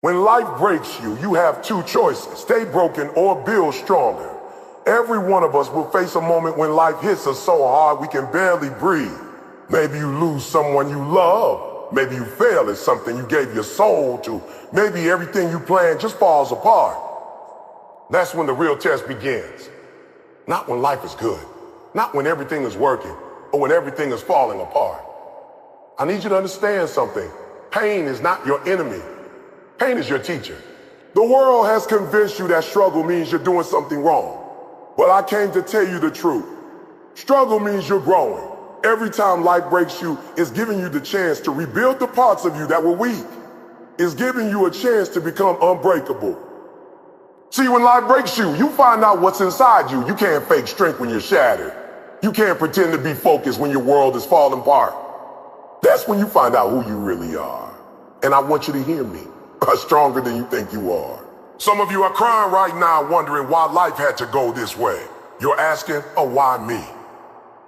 When life breaks you, you have two choices: stay broken or build stronger. Every one of us will face a moment when life hits us so hard we can barely breathe. Maybe you lose someone you love. Maybe you fail at something you gave your soul to. Maybe everything you planned just falls apart. That's when the real test begins. Not when life is good, not when everything is working, or when everything is falling apart. I need you to understand something. Pain is not your enemy. Pain is your teacher. The world has convinced you that struggle means you're doing something wrong. Well, I came to tell you the truth. Struggle means you're growing. Every time life breaks you, it's giving you the chance to rebuild the parts of you that were weak. It's giving you a chance to become unbreakable. See, when life breaks you, you find out what's inside you. You can't fake strength when you're shattered. You can't pretend to be focused when your world is falling apart. That's when you find out who you really are. And I want you to hear me. Stronger than you think you are. Some of you are crying right now wondering why life had to go this way. You're asking, oh, why me?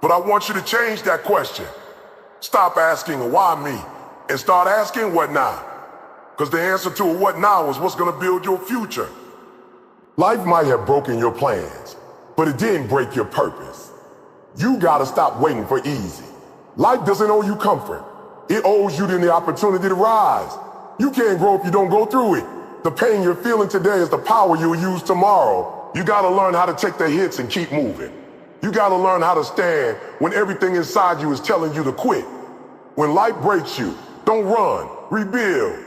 But I want you to change that question. Stop asking, why me? And start asking, what now? Because the answer to a what now is what's going to build your future. Life might have broken your plans, but it didn't break your purpose. You got to stop waiting for easy. Life doesn't owe you comfort. It owes you the opportunity to rise. You can't grow if you don't go through it. The pain you're feeling today is the power you'll use tomorrow. You gotta learn how to take the hits and keep moving. You gotta learn how to stand when everything inside you is telling you to quit. When life breaks you, don't run, rebuild.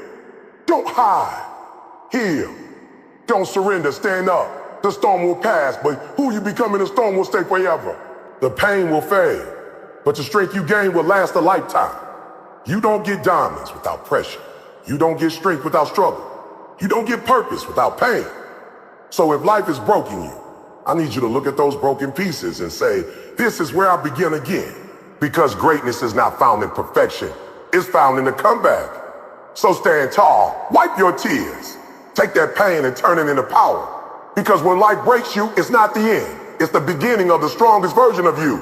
Don't hide, heal. Don't surrender, stand up. The storm will pass, but who you become in the storm will stay forever. The pain will fade, but the strength you gain will last a lifetime. You don't get diamonds without pressure. You don't get strength without struggle. You don't get purpose without pain. So if life is broken you, I need you to look at those broken pieces and say, this is where I begin again. Because greatness is not found in perfection. It's found in the comeback. So stand tall, wipe your tears. Take that pain and turn it into power. Because when life breaks you, it's not the end. It's the beginning of the strongest version of you.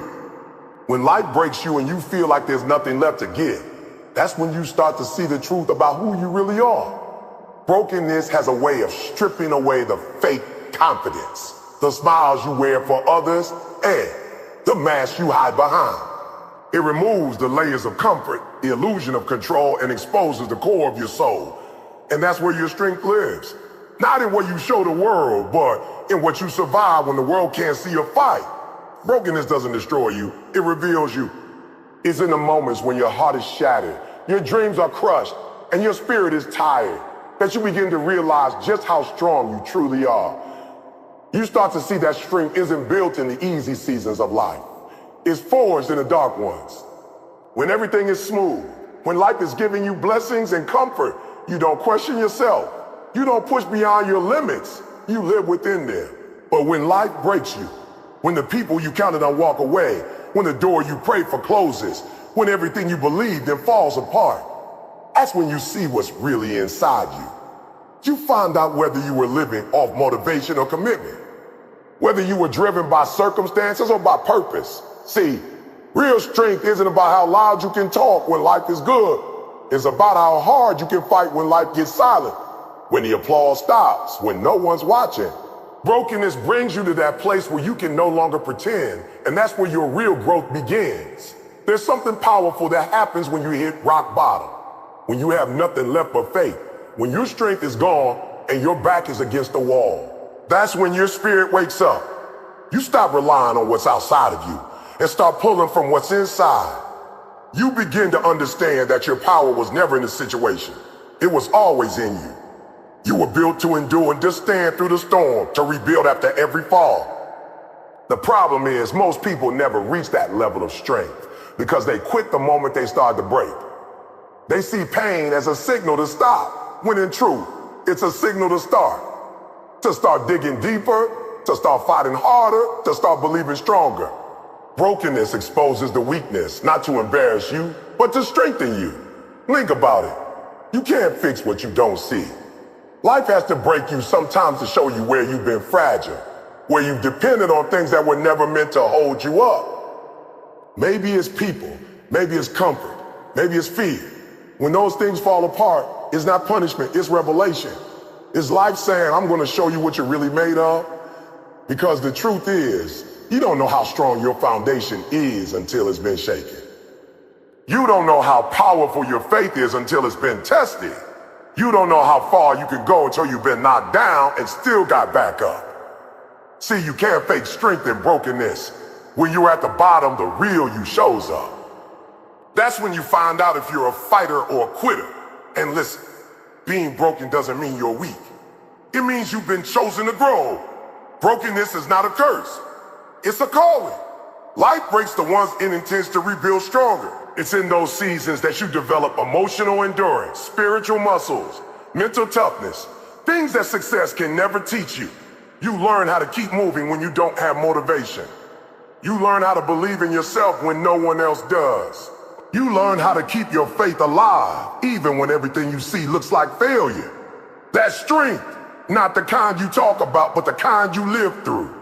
When life breaks you and you feel like there's nothing left to give, that's when you start to see the truth about who you really are. Brokenness has a way of stripping away the fake confidence, the smiles you wear for others, and the mask you hide behind. It removes the layers of comfort, the illusion of control, and exposes the core of your soul. And that's where your strength lives. Not in what you show the world, but in what you survive when the world can't see your fight. Brokenness doesn't destroy you, it reveals you. It's in the moments when your heart is shattered, your dreams are crushed, and your spirit is tired, that you begin to realize just how strong you truly are. You start to see that strength isn't built in the easy seasons of life. It's forged in the dark ones. When everything is smooth, when life is giving you blessings and comfort, you don't question yourself. You don't push beyond your limits. You live within them. But when life breaks you, when the people you counted on walk away, when the door you prayed for closes, when everything you believed in falls apart, that's when you see what's really inside you. You find out whether you were living off motivation or commitment, whether you were driven by circumstances or by purpose. See, real strength isn't about how loud you can talk when life is good. It's about how hard you can fight when life gets silent, when the applause stops, when no one's watching. Brokenness brings you to that place where you can no longer pretend, and that's where your real growth begins. There's something powerful that happens when you hit rock bottom, when you have nothing left but faith, when your strength is gone and your back is against the wall. That's when your spirit wakes up. You stop relying on what's outside of you and start pulling from what's inside. You begin to understand that your power was never in the situation. It was always in you. You were built to endure and to stand through the storm, to rebuild after every fall. The problem is most people never reach that level of strength because they quit the moment they start to break. They see pain as a signal to stop, when in truth, it's a signal to start digging deeper, to start fighting harder, to start believing stronger. Brokenness exposes the weakness, not to embarrass you, but to strengthen you. Think about it. You can't fix what you don't see. Life has to break you sometimes to show you where you've been fragile, where you've depended on things that were never meant to hold you up. Maybe it's people, maybe it's comfort, maybe it's fear. When those things fall apart, It's not punishment, it's revelation. It's life saying, I'm gonna show you what you're really made of. Because the truth is, you don't know how strong your foundation is until it's been shaken. You don't know how powerful your faith is until it's been tested. You don't know how far you can go until you've been knocked down and still got back up. See, you can't fake strength and brokenness. When you're at the bottom, the real you shows up. That's when you find out if you're a fighter or a quitter. And listen, being broken doesn't mean you're weak. It means you've been chosen to grow. Brokenness is not a curse. It's a calling. Life breaks the ones it intends to rebuild stronger. It's in those seasons that you develop emotional endurance, spiritual muscles, mental toughness, things that success can never teach you. You learn how to keep moving when you don't have motivation. You learn how to believe in yourself when no one else does. You learn how to keep your faith alive, even when everything you see looks like failure. That's strength, not the kind you talk about, but the kind you live through.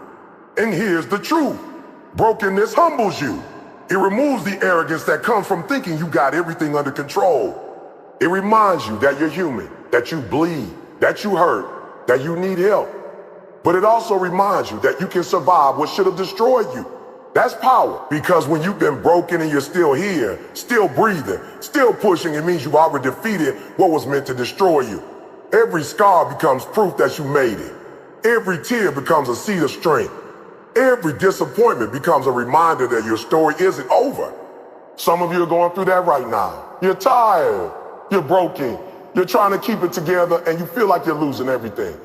And here's the truth. Brokenness humbles you. It removes the arrogance that comes from thinking you got everything under control. It reminds you that you're human, that you bleed, that you hurt, that you need help. But it also reminds you that you can survive what should have destroyed you. That's power, because when you've been broken and you're still here, still breathing, still pushing, it means you've already defeated what was meant to destroy you. Every scar becomes proof that you made it. Every tear becomes a seed of strength. Every disappointment becomes a reminder that your story isn't over. Some of you are going through that right now. You're tired, you're broken, you're trying to keep it together, and you feel like you're losing everything.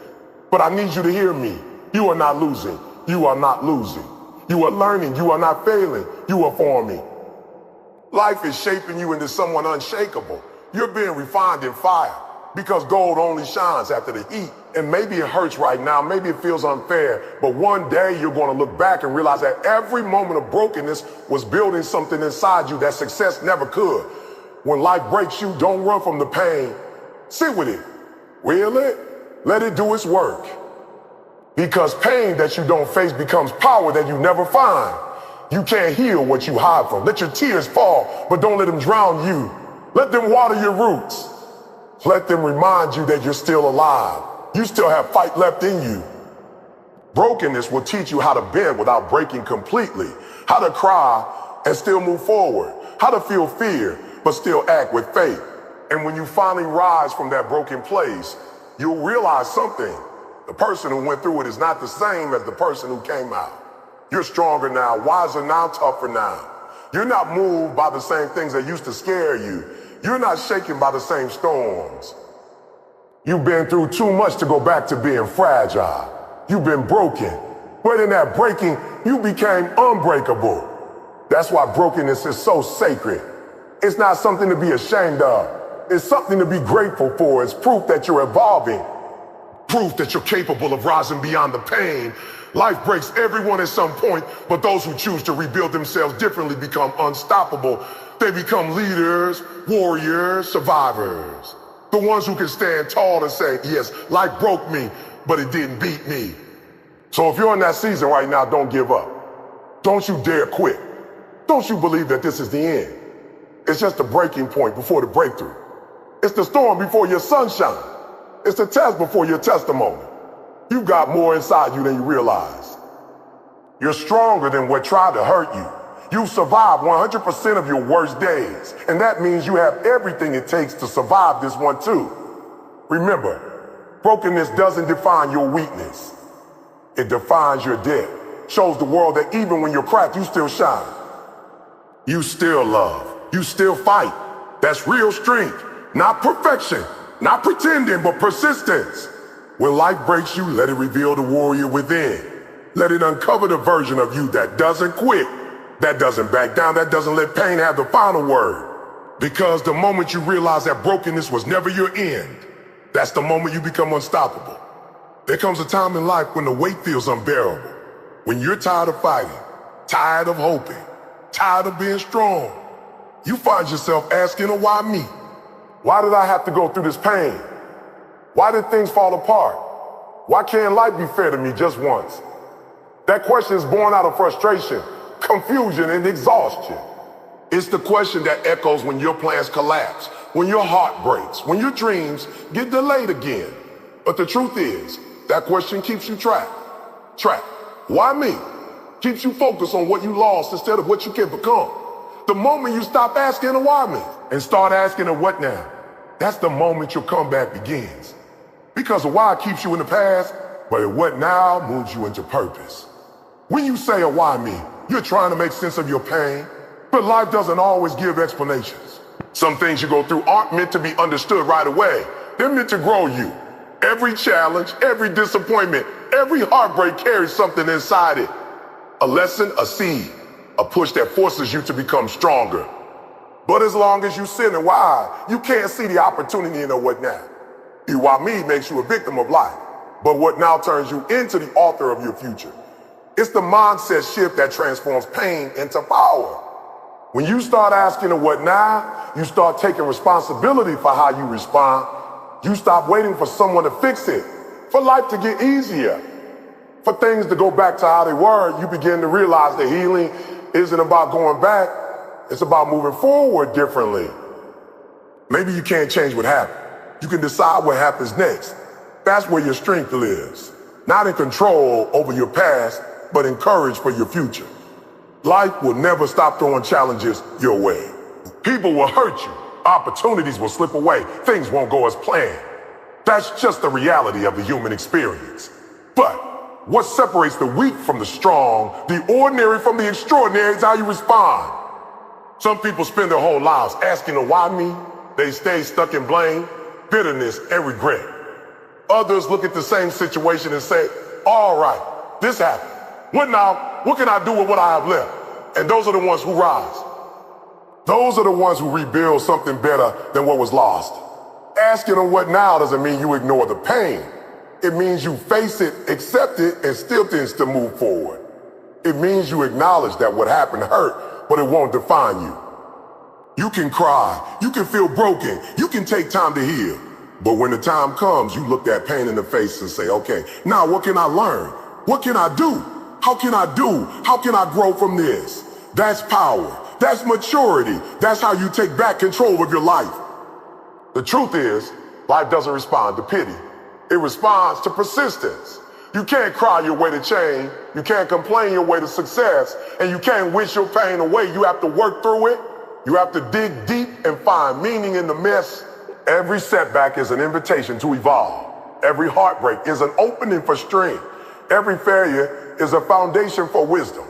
But I need you to hear me. You are not losing. You are not losing. You are learning. You are not failing. You are forming. Life is shaping you into someone unshakable. You're being refined in fire because gold only shines after the heat. And maybe it hurts right now. Maybe it feels unfair. But one day you're going to look back and realize that every moment of brokenness was building something inside you that success never could. When life breaks you, don't run from the pain. Sit with it. Will it? Let it do its work. Because pain that you don't face becomes power that you never find. You can't heal what you hide from. Let your tears fall, but don't let them drown you. Let them water your roots. Let them remind you that you're still alive. You still have fight left in you. Brokenness will teach you how to bend without breaking completely, how to cry and still move forward, how to feel fear but still act with faith. And when you finally rise from that broken place, you'll realize something. The person who went through it is not the same as the person who came out. You're stronger now, wiser now, tougher now. You're not moved by the same things that used to scare you. You're not shaken by the same storms. You've been through too much to go back to being fragile. You've been broken. But in that breaking, you became unbreakable. That's why brokenness is so sacred. It's not something to be ashamed of. It's something to be grateful for. It's proof that you're evolving. Proof that you're capable of rising beyond the pain. Life breaks everyone at some point, but those who choose to rebuild themselves differently become unstoppable. They become leaders, warriors, survivors. The ones who can stand tall and say, yes, life broke me, but it didn't beat me. So if you're in that season right now, don't give up. Don't you dare quit. Don't you believe that this is the end. It's just a breaking point before the breakthrough. It's the storm before your sunshine. It's the test before your testimony. You've got more inside you than you realize. You're stronger than what tried to hurt you. You've survived 100% of your worst days. And that means you have everything it takes to survive this one too. Remember, brokenness doesn't define your weakness. It defines your depth. Shows the world that even when you're cracked, you still shine. You still love. You still fight. That's real strength, not perfection. Not pretending, but persistence. When life breaks you, let it reveal the warrior within. Let it uncover the version of you that doesn't quit, that doesn't back down, that doesn't let pain have the final word. Because the moment you realize that brokenness was never your end, that's the moment you become unstoppable. There comes a time in life when the weight feels unbearable. When you're tired of fighting, tired of hoping, tired of being strong. You find yourself asking, oh, why me? Why did I have to go through this pain? Why did things fall apart? Why can't life be fair to me just once? That question is born out of frustration, confusion, and exhaustion. It's the question that echoes when your plans collapse, when your heart breaks, when your dreams get delayed again. But the truth is, that question keeps you trapped. Why me? Keeps you focused on what you lost instead of what you can become. The moment you stop asking a why me and start asking a what now, that's the moment your comeback begins. Because a why keeps you in the past, but a what now moves you into purpose. When you say a why me, you're trying to make sense of your pain, but life doesn't always give explanations. Some things you go through aren't meant to be understood right away. They're meant to grow you. Every challenge, every disappointment, every heartbreak carries something inside it. A lesson, a seed, a push that forces you to become stronger. But as long as you sit and why, you can't see the opportunity in a what now. The why me makes you a victim of life, but what now turns you into the author of your future. It's the mindset shift that transforms pain into power. When you start asking a what now, you start taking responsibility for how you respond. You stop waiting for someone to fix it, for life to get easier, for things to go back to how they were. You begin to realize that healing isn't about going back, it's about moving forward differently. Maybe you can't change what happened. You can decide what happens next. That's where your strength lives. Not in control over your past, but in courage for your future. Life will never stop throwing challenges your way. People will hurt you. Opportunities will slip away. Things won't go as planned. That's just the reality of the human experience. But what separates the weak from the strong, the ordinary from the extraordinary, is how you respond. Some people spend their whole lives asking why me. They stay stuck in blame, bitterness, and regret. Others look at the same situation and say, all right, this happened. What now? What can I do with what I have left? And those are the ones who rise. Those are the ones who rebuild something better than what was lost. Asking them what now doesn't mean you ignore the pain. It means you face it, accept it, and still things to move forward. It means you acknowledge that what happened hurt, but it won't define you. You can cry, you can feel broken, you can take time to heal. But when the time comes, you look that pain in the face and say, okay, now what can I learn? What can I do? How can I do? How can I grow from this? That's power. That's maturity. That's how you take back control of your life. The truth is, life doesn't respond to pity. It responds to persistence. You can't cry your way to change. You can't complain your way to success. And you can't wish your pain away. You have to work through it. You have to dig deep and find meaning in the mess. Every setback is an invitation to evolve. Every heartbreak is an opening for strength. Every failure is a foundation for wisdom.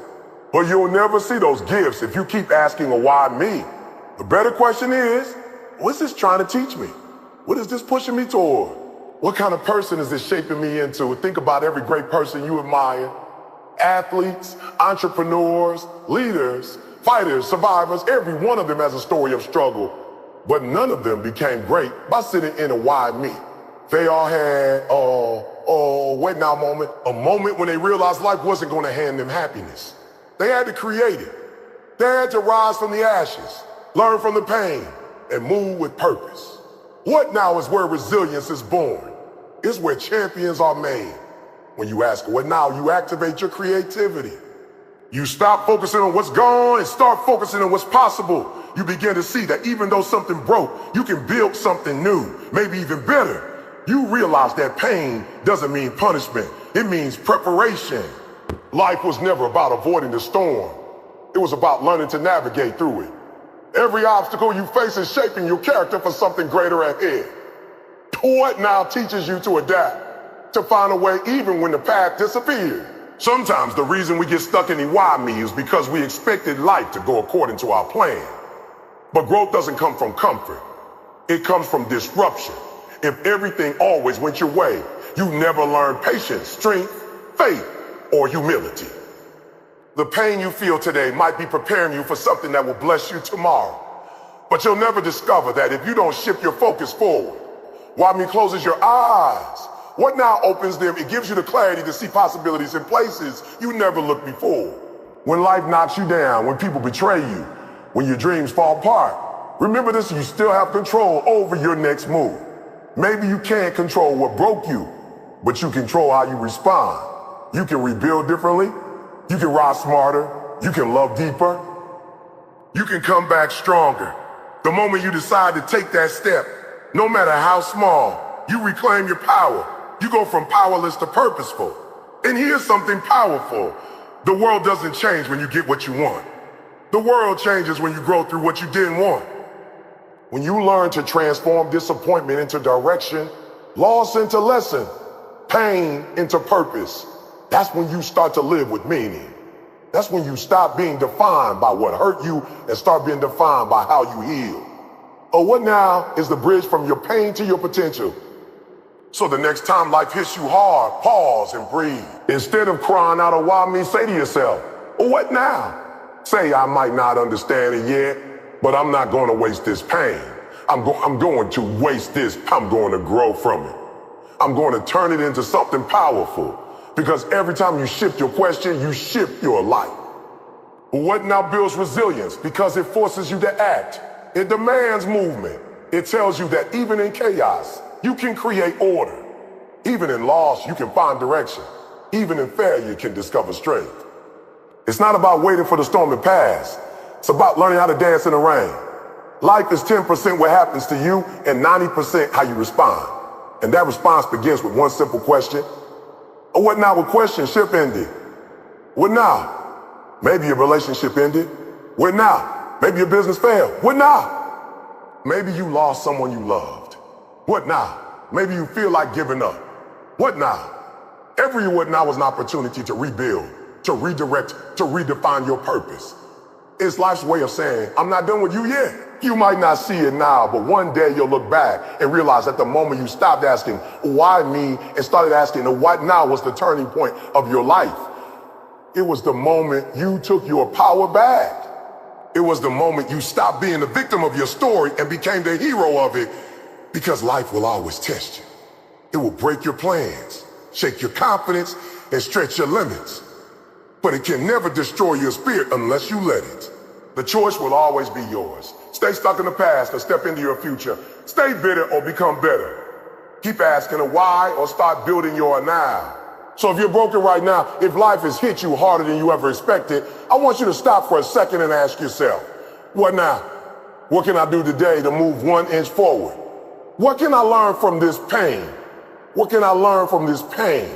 But you'll never see those gifts if you keep asking why me. The better question is, what's this trying to teach me? What is this pushing me toward? What kind of person is this shaping me into? Think about every great person you admire. Athletes, entrepreneurs, leaders, fighters, survivors, every one of them has a story of struggle. But none of them became great by sitting in a why me. They all had what now moment? A moment when they realized life wasn't going to hand them happiness. They had to create it. They had to rise from the ashes, learn from the pain, and move with purpose. What now is where resilience is born. It's where champions are made. When you ask what now, you activate your creativity. You stop focusing on what's gone and start focusing on what's possible. You begin to see that even though something broke, you can build something new, maybe even better. You realize that pain doesn't mean punishment. It means preparation. Life was never about avoiding the storm. It was about learning to navigate through it. Every obstacle you face is shaping your character for something greater ahead. What now teaches you to adapt, to find a way even when the path disappears. Sometimes the reason we get stuck in the why me is because we expected life to go according to our plan. But growth doesn't come from comfort. It comes from disruption. If everything always went your way, you never learned patience, strength, faith, or humility. The pain you feel today might be preparing you for something that will bless you tomorrow. But you'll never discover that if you don't shift your focus forward. Why me closes your eyes. What now opens them? It gives you the clarity to see possibilities in places you never looked before. When life knocks you down, when people betray you, when your dreams fall apart, remember this, you still have control over your next move. Maybe you can't control what broke you, but you control how you respond. You can rebuild differently. You can rise smarter. You can love deeper. You can come back stronger. The moment you decide to take that step, no matter how small, you reclaim your power. You go from powerless to purposeful. And here's something powerful. The world doesn't change when you get what you want. The world changes when you grow through what you didn't want. When you learn to transform disappointment into direction, loss into lesson, pain into purpose, that's when you start to live with meaning. That's when you stop being defined by what hurt you and start being defined by how you heal. Oh, what now is the bridge from your pain to your potential? So the next time life hits you hard, pause and breathe. Instead of crying out, "Oh, why me?" say to yourself, "Oh, what now?" Say, "I might not understand it yet, but I'm not going to waste this pain. I'm going to waste this. I'm going to grow from it. I'm going to turn it into something powerful." Because every time you shift your question, you shift your life. What now builds resilience? Because it forces you to act. It demands movement. It tells you that even in chaos, you can create order. Even in loss, you can find direction. Even in failure, you can discover strength. It's not about waiting for the storm to pass. It's about learning how to dance in the rain. Life is 10% what happens to you and 90% how you respond. And that response begins with one simple question. Oh, what now? What question? Ship ended. What now? Maybe your relationship ended. What now? Maybe your business failed. What now? Maybe you lost someone you loved. What now? Maybe you feel like giving up. What now? Every what now is an opportunity to rebuild, to redirect, to redefine your purpose. It's life's way of saying, "I'm not done with you yet." You might not see it now, but one day you'll look back and realize that the moment you stopped asking, "Why me?" and started asking, "What now?" was the turning point of your life. It was the moment you took your power back. It was the moment you stopped being the victim of your story and became the hero of it, because life will always test you. It will break your plans, shake your confidence, and stretch your limits. But it can never destroy your spirit unless you let it. The choice will always be yours. Stay stuck in the past or step into your future. Stay bitter or become better. Keep asking a why or start building your now. So if you're broken right now, if life has hit you harder than you ever expected, I want you to stop for a second and ask yourself, what now? What can I do today to move 1 inch forward? What can I learn from this pain? What can I learn from this pain?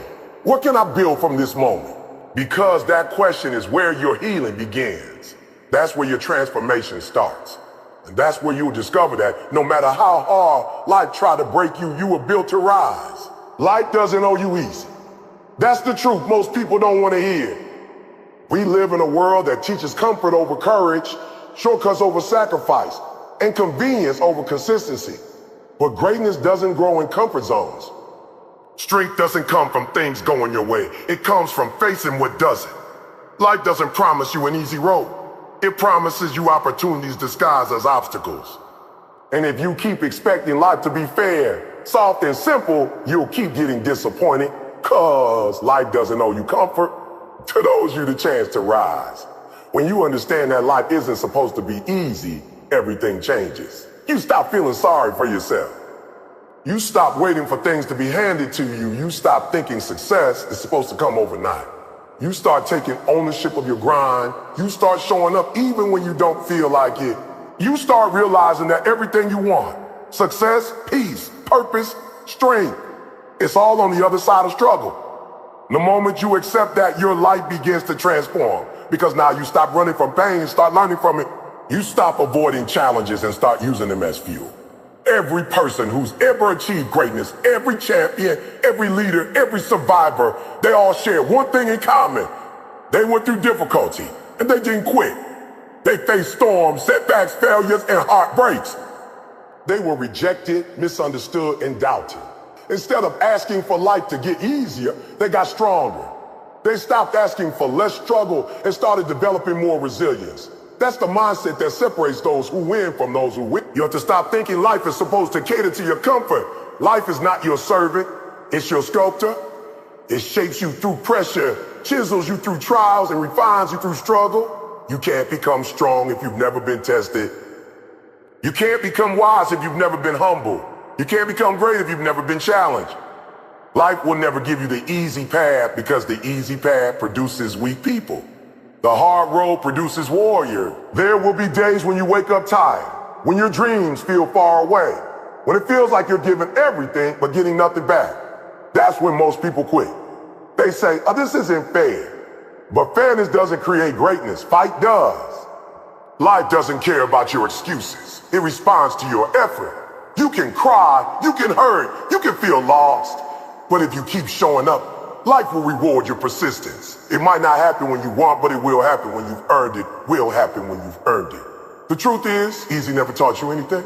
What can I build from this moment? Because that question is where your healing begins. That's where your transformation starts. And that's where you'll discover that no matter how hard life tried to break you, you were built to rise. Life doesn't owe you easy. That's the truth most people don't want to hear. We live in a world that teaches comfort over courage, shortcuts over sacrifice, and convenience over consistency. But greatness doesn't grow in comfort zones. Strength doesn't come from things going your way. It comes from facing what doesn't. Life doesn't promise you an easy road. It promises you opportunities disguised as obstacles. And if you keep expecting life to be fair, soft, and simple, you'll keep getting disappointed, because life doesn't owe you comfort. It owes you the chance to rise. When you understand that life isn't supposed to be easy, everything changes. You stop feeling sorry for yourself. You stop waiting for things to be handed to you. You stop thinking success is supposed to come overnight. You start taking ownership of your grind. You start showing up even when you don't feel like it. You start realizing that everything you want, success, peace, purpose, strength, it's all on the other side of struggle. The moment you accept that, your life begins to transform, because now you stop running from pain and start learning from it. You stop avoiding challenges and start using them as fuel. Every person who's ever achieved greatness, every champion, every leader, every survivor, they all share one thing in common. They went through difficulty and they didn't quit. They faced storms, setbacks, failures, and heartbreaks. They were rejected, misunderstood, and doubted. Instead of asking for life to get easier, they got stronger. They stopped asking for less struggle and started developing more resilience. That's the mindset that separates those who win from those who win. You have to stop thinking life is supposed to cater to your comfort. Life is not your servant. It's your sculptor. It shapes you through pressure, chisels you through trials, and refines you through struggle. You can't become strong if you've never been tested. You can't become wise if you've never been humble. You can't become great if you've never been challenged. Life will never give you the easy path, because the easy path produces weak people. The hard road produces warrior. There will be days when you wake up tired, when your dreams feel far away, when it feels like you're giving everything but getting nothing back. That's when most people quit. They say, oh, this isn't fair. But fairness doesn't create greatness. Fight does. Life doesn't care about your excuses. It responds to your effort. You can cry, you can hurt, you can feel lost. But if you keep showing up, life will reward your persistence. It might not happen when you want, but it will happen when you've earned it. Will happen when you've earned it. The truth is, easy never taught you anything.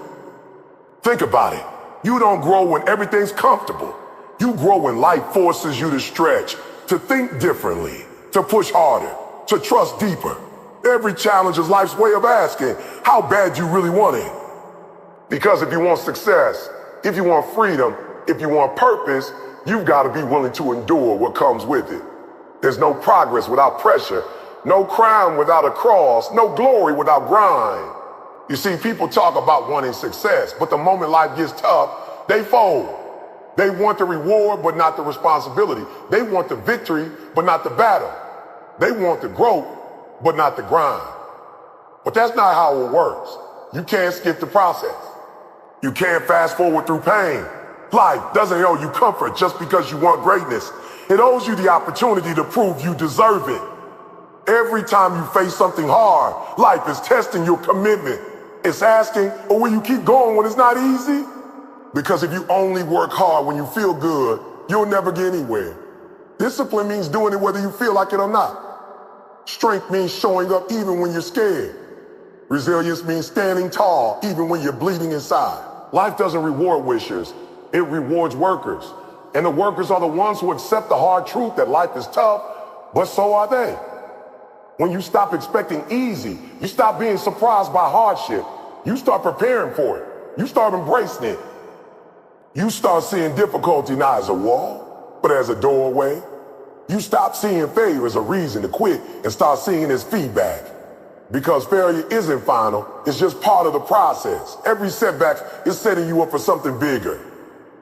Think about it. You don't grow when everything's comfortable. You grow when life forces you to stretch, to think differently, to push harder, to trust deeper. Every challenge is life's way of asking, how bad you really want it? Because if you want success, if you want freedom, if you want purpose, you've got to be willing to endure what comes with it. There's no progress without pressure, no crown without a cross, no glory without grind. You see, people talk about wanting success, but the moment life gets tough, they fold. They want the reward, but not the responsibility. They want the victory, but not the battle. They want the growth, but not the grind. But that's not how it works. You can't skip the process. You can't fast forward through pain. Life doesn't owe you comfort just because you want greatness. It owes you the opportunity to prove you deserve it. Every time you face something hard, life is testing your commitment. It's asking, or will you keep going when it's not easy? Because if you only work hard when you feel good, you'll never get anywhere. Discipline means doing it whether you feel like it or not. Strength means showing up even when you're scared. Resilience means standing tall even when you're bleeding inside. Life doesn't reward wishers, it rewards workers. And the workers are the ones who accept the hard truth that life is tough, but so are they. When you stop expecting easy, you stop being surprised by hardship, you start preparing for it, you start embracing it. You start seeing difficulty not as a wall, but as a doorway. You stop seeing failure as a reason to quit and start seeing it as feedback. Because failure isn't final, it's just part of the process. Every setback is setting you up for something bigger.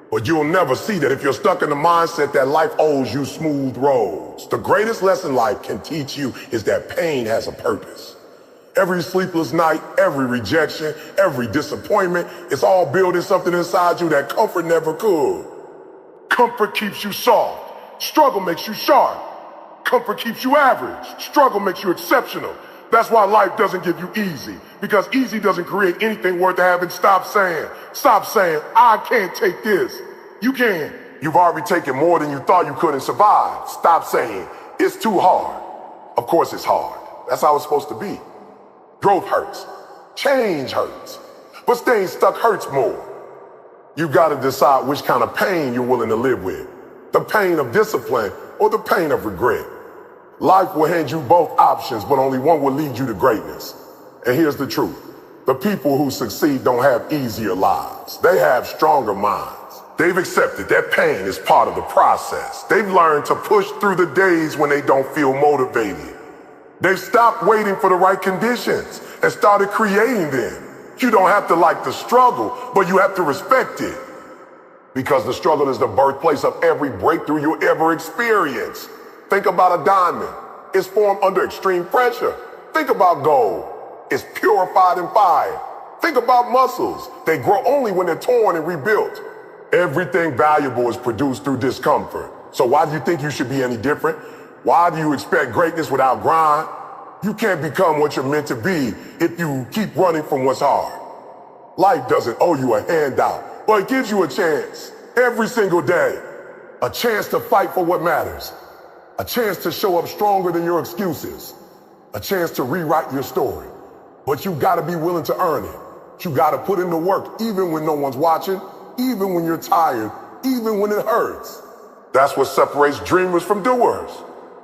But you'll never see that if you're stuck in the mindset that life owes you smooth roads. The greatest lesson life can teach you is that pain has a purpose. Every sleepless night, every rejection, every disappointment, it's all building something inside you that comfort never could. Comfort keeps you soft. Struggle makes you sharp. Comfort keeps you average. Struggle makes you exceptional. That's why life doesn't give you easy. Because easy doesn't create anything worth having. Stop saying, I can't take this. You can. You've already taken more than you thought you could and survived. Stop saying, it's too hard. Of course it's hard. That's how it's supposed to be. Growth hurts. Change hurts. But staying stuck hurts more. You've got to decide which kind of pain you're willing to live with. The pain of discipline or the pain of regret. Life will hand you both options, but only one will lead you to greatness. And here's the truth. The people who succeed don't have easier lives. They have stronger minds. They've accepted that pain is part of the process. They've learned to push through the days when they don't feel motivated. They've stopped waiting for the right conditions and started creating them. You don't have to like the struggle, but you have to respect it. Because the struggle is the birthplace of every breakthrough you ever experience. Think about a diamond. It's formed under extreme pressure. Think about gold. It's purified in fire. Think about muscles. They grow only when they're torn and rebuilt. Everything valuable is produced through discomfort. So why do you think you should be any different? Why do you expect greatness without grind? You can't become what you're meant to be if you keep running from what's hard. Life doesn't owe you a handout, but it gives you a chance every single day. A chance to fight for what matters. A chance to show up stronger than your excuses. A chance to rewrite your story. But you gotta be willing to earn it. You gotta put in the work even when no one's watching, even when you're tired, even when it hurts. That's what separates dreamers from doers.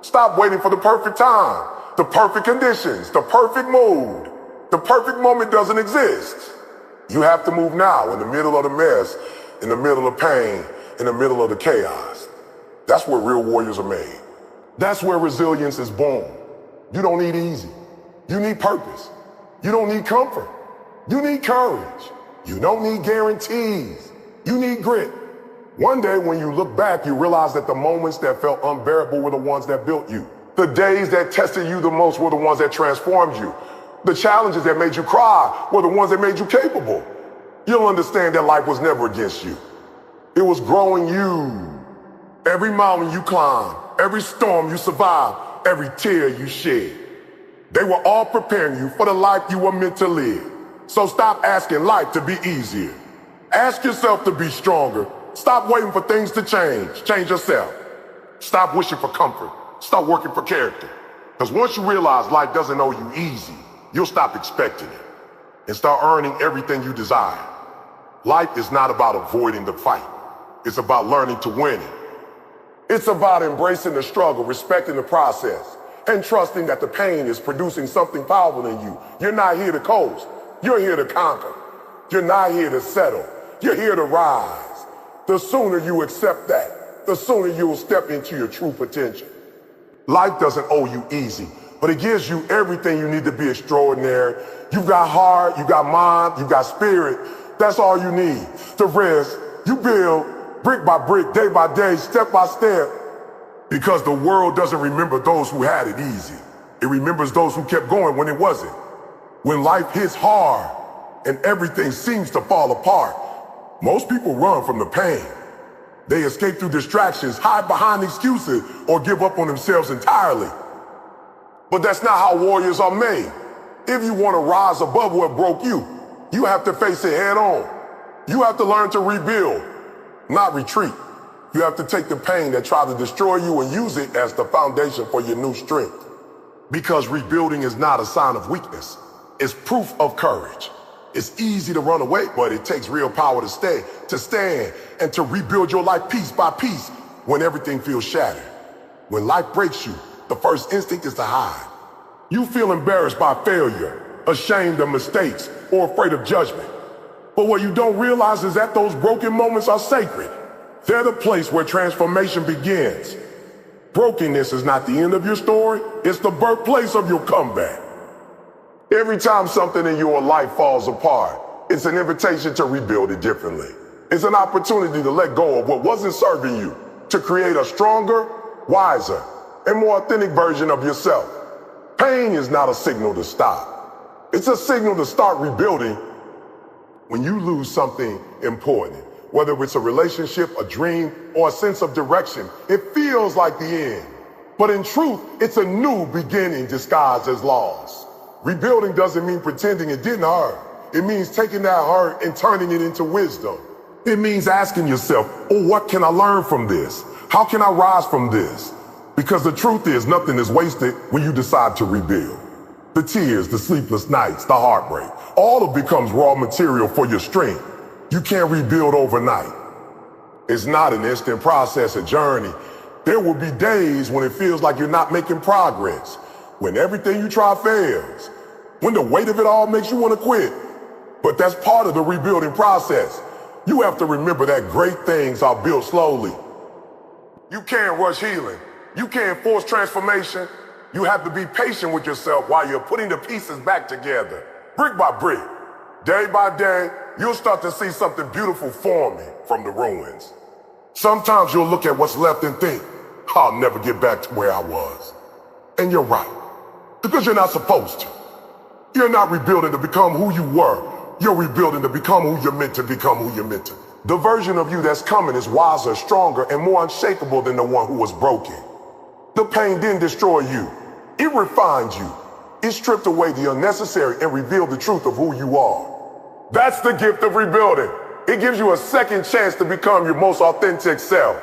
Stop waiting for the perfect time, the perfect conditions, the perfect mood. The perfect moment doesn't exist. You have to move now in the middle of the mess, in the middle of pain, in the middle of the chaos. That's where real warriors are made. That's where resilience is born. You don't need easy. You need purpose. You don't need comfort. You need courage. You don't need guarantees. You need grit. One day when you look back, you realize that the moments that felt unbearable were the ones that built you. The days that tested you the most were the ones that transformed you. The challenges that made you cry were the ones that made you capable. You'll understand that life was never against you. It was growing you. Every mountain you climbed, every storm you survived, every tear you shed. They were all preparing you for the life you were meant to live. So stop asking life to be easier. Ask yourself to be stronger. Stop waiting for things to change. Change yourself. Stop wishing for comfort. Stop working for character. Because once you realize life doesn't owe you easy, you'll stop expecting it and start earning everything you desire. Life is not about avoiding the fight. It's about learning to win it. It's about embracing the struggle, respecting the process, and trusting that the pain is producing something powerful in you. You're not here to coast. You're here to conquer. You're not here to settle. You're here to rise. The sooner you accept that, the sooner you'll step into your true potential. Life doesn't owe you easy, but it gives you everything you need to be extraordinary. You've got heart, you got mind, you got spirit. That's all you need. The rest, you build brick by brick, day by day, step by step. Because the world doesn't remember those who had it easy. It remembers those who kept going when it wasn't. When life hits hard and everything seems to fall apart, most people run from the pain. They escape through distractions, hide behind excuses, or give up on themselves entirely. But that's not how warriors are made. If you want to rise above what broke you, you have to face it head on. You have to learn to rebuild, not retreat. You have to take the pain that tried to destroy you and use it as the foundation for your new strength. Because rebuilding is not a sign of weakness. It's proof of courage. It's easy to run away, but it takes real power to stay, to stand, and to rebuild your life piece by piece when everything feels shattered. When life breaks you, the first instinct is to hide. You feel embarrassed by failure, ashamed of mistakes, or afraid of judgment. But what you don't realize is that those broken moments are sacred. They're the place where transformation begins. Brokenness is not the end of your story, it's the birthplace of your comeback. Every time something in your life falls apart, it's an invitation to rebuild it differently. It's an opportunity to let go of what wasn't serving you, to create a stronger, wiser, and more authentic version of yourself. Pain is not a signal to stop. It's a signal to start rebuilding. When you lose something important, whether it's a relationship, a dream, or a sense of direction, it feels like the end. But in truth, it's a new beginning disguised as loss. Rebuilding doesn't mean pretending it didn't hurt. It means taking that hurt and turning it into wisdom. It means asking yourself, oh, what can I learn from this? How can I rise from this? Because the truth is, nothing is wasted when you decide to rebuild. The tears, the sleepless nights, the heartbreak, all of it becomes raw material for your strength. You can't rebuild overnight. It's not an instant process, a journey. There will be days when it feels like you're not making progress, when everything you try fails, when the weight of it all makes you want to quit. But that's part of the rebuilding process. You have to remember that great things are built slowly. You can't rush healing. You can't force transformation. You have to be patient with yourself while you're putting the pieces back together, brick by brick. Day by day, you'll start to see something beautiful forming from the ruins. Sometimes you'll look at what's left and think, I'll never get back to where I was. And you're right, because you're not supposed to. You're not rebuilding to become who you were. You're rebuilding to become who you're meant to become, who you're meant to. The version of you that's coming is wiser, stronger, and more unshakable than the one who was broken. The pain didn't destroy you. It refined you. It stripped away the unnecessary and revealed the truth of who you are. That's the gift of rebuilding. It gives you a second chance to become your most authentic self.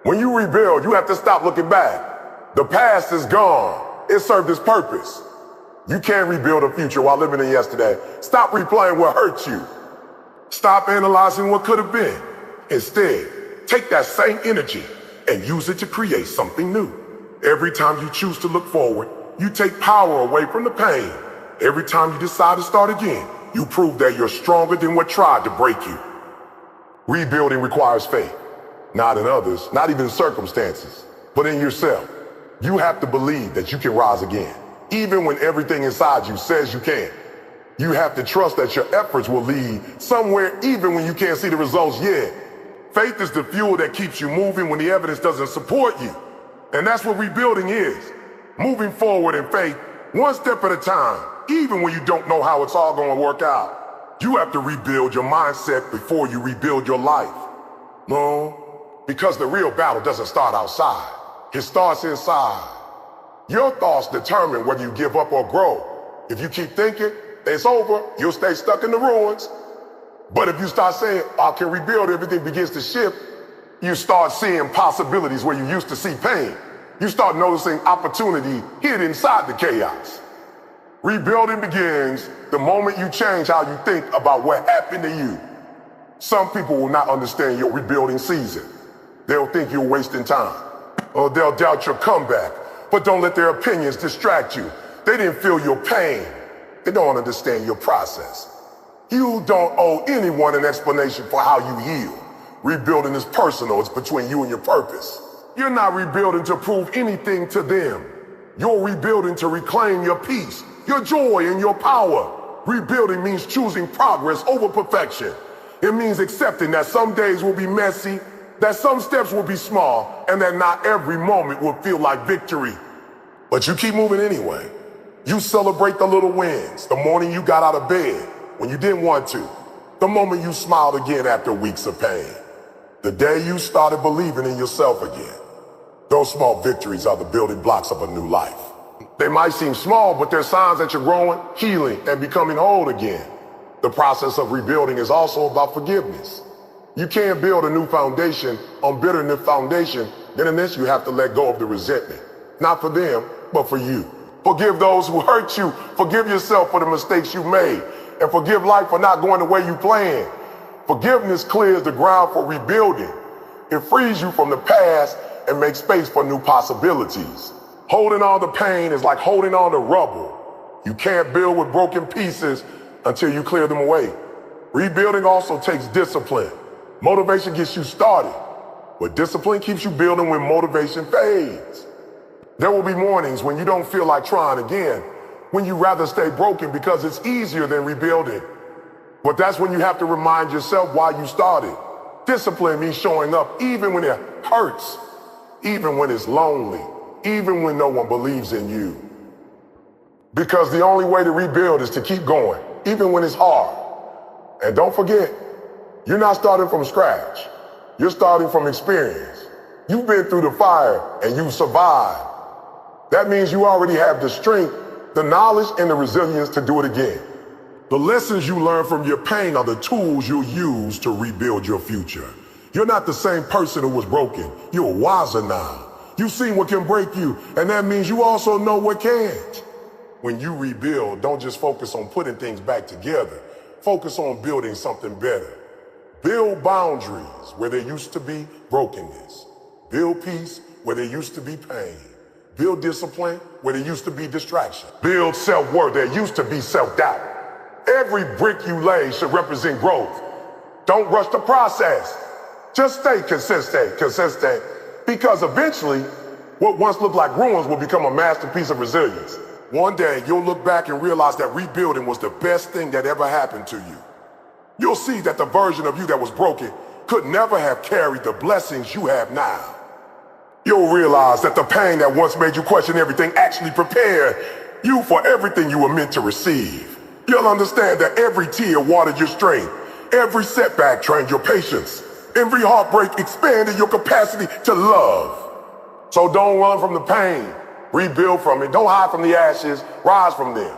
When you rebuild, you have to stop looking back. The past is gone. It served its purpose. You can't rebuild a future while living in yesterday. Stop replaying what hurt you. Stop analyzing what could have been. Instead, take that same energy and use it to create something new. Every time you choose to look forward, you take power away from the pain. Every time you decide to start again, you prove that you're stronger than what tried to break you. Rebuilding requires faith, not in others, not even in circumstances, but in yourself. You have to believe that you can rise again, even when everything inside you says you can't. You have to trust that your efforts will lead somewhere even when you can't see the results yet. Faith is the fuel that keeps you moving when the evidence doesn't support you. And that's what rebuilding is. Moving forward in faith, one step at a time. even when you don't know how it's all going to work out. You have to rebuild your mindset before you rebuild your life. No, because the real battle doesn't start outside. It starts inside. Your thoughts determine whether you give up or grow. If you keep thinking it's over, you'll stay stuck in the ruins. But if you start saying, I can rebuild, everything begins to shift, you start seeing possibilities where you used to see pain. You start noticing opportunity hid inside the chaos. Rebuilding begins the moment you change how you think about what happened to you. Some people will not understand your rebuilding season. They'll think you're wasting time, or they'll doubt your comeback. But don't let their opinions distract you. They didn't feel your pain. They don't understand your process. You don't owe anyone an explanation for how you heal. Rebuilding is personal. It's between you and your purpose. You're not rebuilding to prove anything to them. You're rebuilding to reclaim your peace, your joy, and your power. Rebuilding means choosing progress over perfection. It means accepting that some days will be messy, that some steps will be small, and that not every moment will feel like victory. But you keep moving anyway. You celebrate the little wins, the morning you got out of bed when you didn't want to, the moment you smiled again after weeks of pain, the day you started believing in yourself again. Those small victories are the building blocks of a new life. They might seem small, but they're signs that you're growing, healing, and becoming whole again. The process of rebuilding is also about forgiveness. You can't build a new foundation on bitterness foundation, then in this you have to let go of the resentment. Not for them, but for you. Forgive those who hurt you. Forgive yourself for the mistakes you made. And forgive life for not going the way you planned. Forgiveness clears the ground for rebuilding. It frees you from the past and makes space for new possibilities. Holding on to pain is like holding on to rubble. You can't build with broken pieces until you clear them away. Rebuilding also takes discipline. Motivation gets you started, but discipline keeps you building when motivation fades. There will be mornings when you don't feel like trying again, when you rather stay broken because it's easier than rebuilding. But that's when you have to remind yourself why you started. Discipline means showing up even when it hurts, even when it's lonely, even when no one believes in you. Because the only way to rebuild is to keep going, even when it's hard. And don't forget, you're not starting from scratch. You're starting from experience. You've been through the fire and you survived. That means you already have the strength, the knowledge, and the resilience to do it again. The lessons you learn from your pain are the tools you'll use to rebuild your future. You're not the same person who was broken. You're wiser now. You've seen what can break you, and that means you also know what can't. When you rebuild, don't just focus on putting things back together. Focus on building something better. Build boundaries where there used to be brokenness. Build peace where there used to be pain. Build discipline where there used to be distraction. Build self-worth where there used to be self-doubt. Every brick you lay should represent growth. Don't rush the process. Just stay consistent, because eventually, what once looked like ruins will become a masterpiece of resilience. One day, you'll look back and realize that rebuilding was the best thing that ever happened to you. You'll see that the version of you that was broken could never have carried the blessings you have now. You'll realize that the pain that once made you question everything actually prepared you for everything you were meant to receive. You'll understand that every tear watered your strength, every setback trained your patience, every heartbreak expanded your capacity to love. So don't run from the pain, rebuild from it. Don't hide from the ashes, rise from them.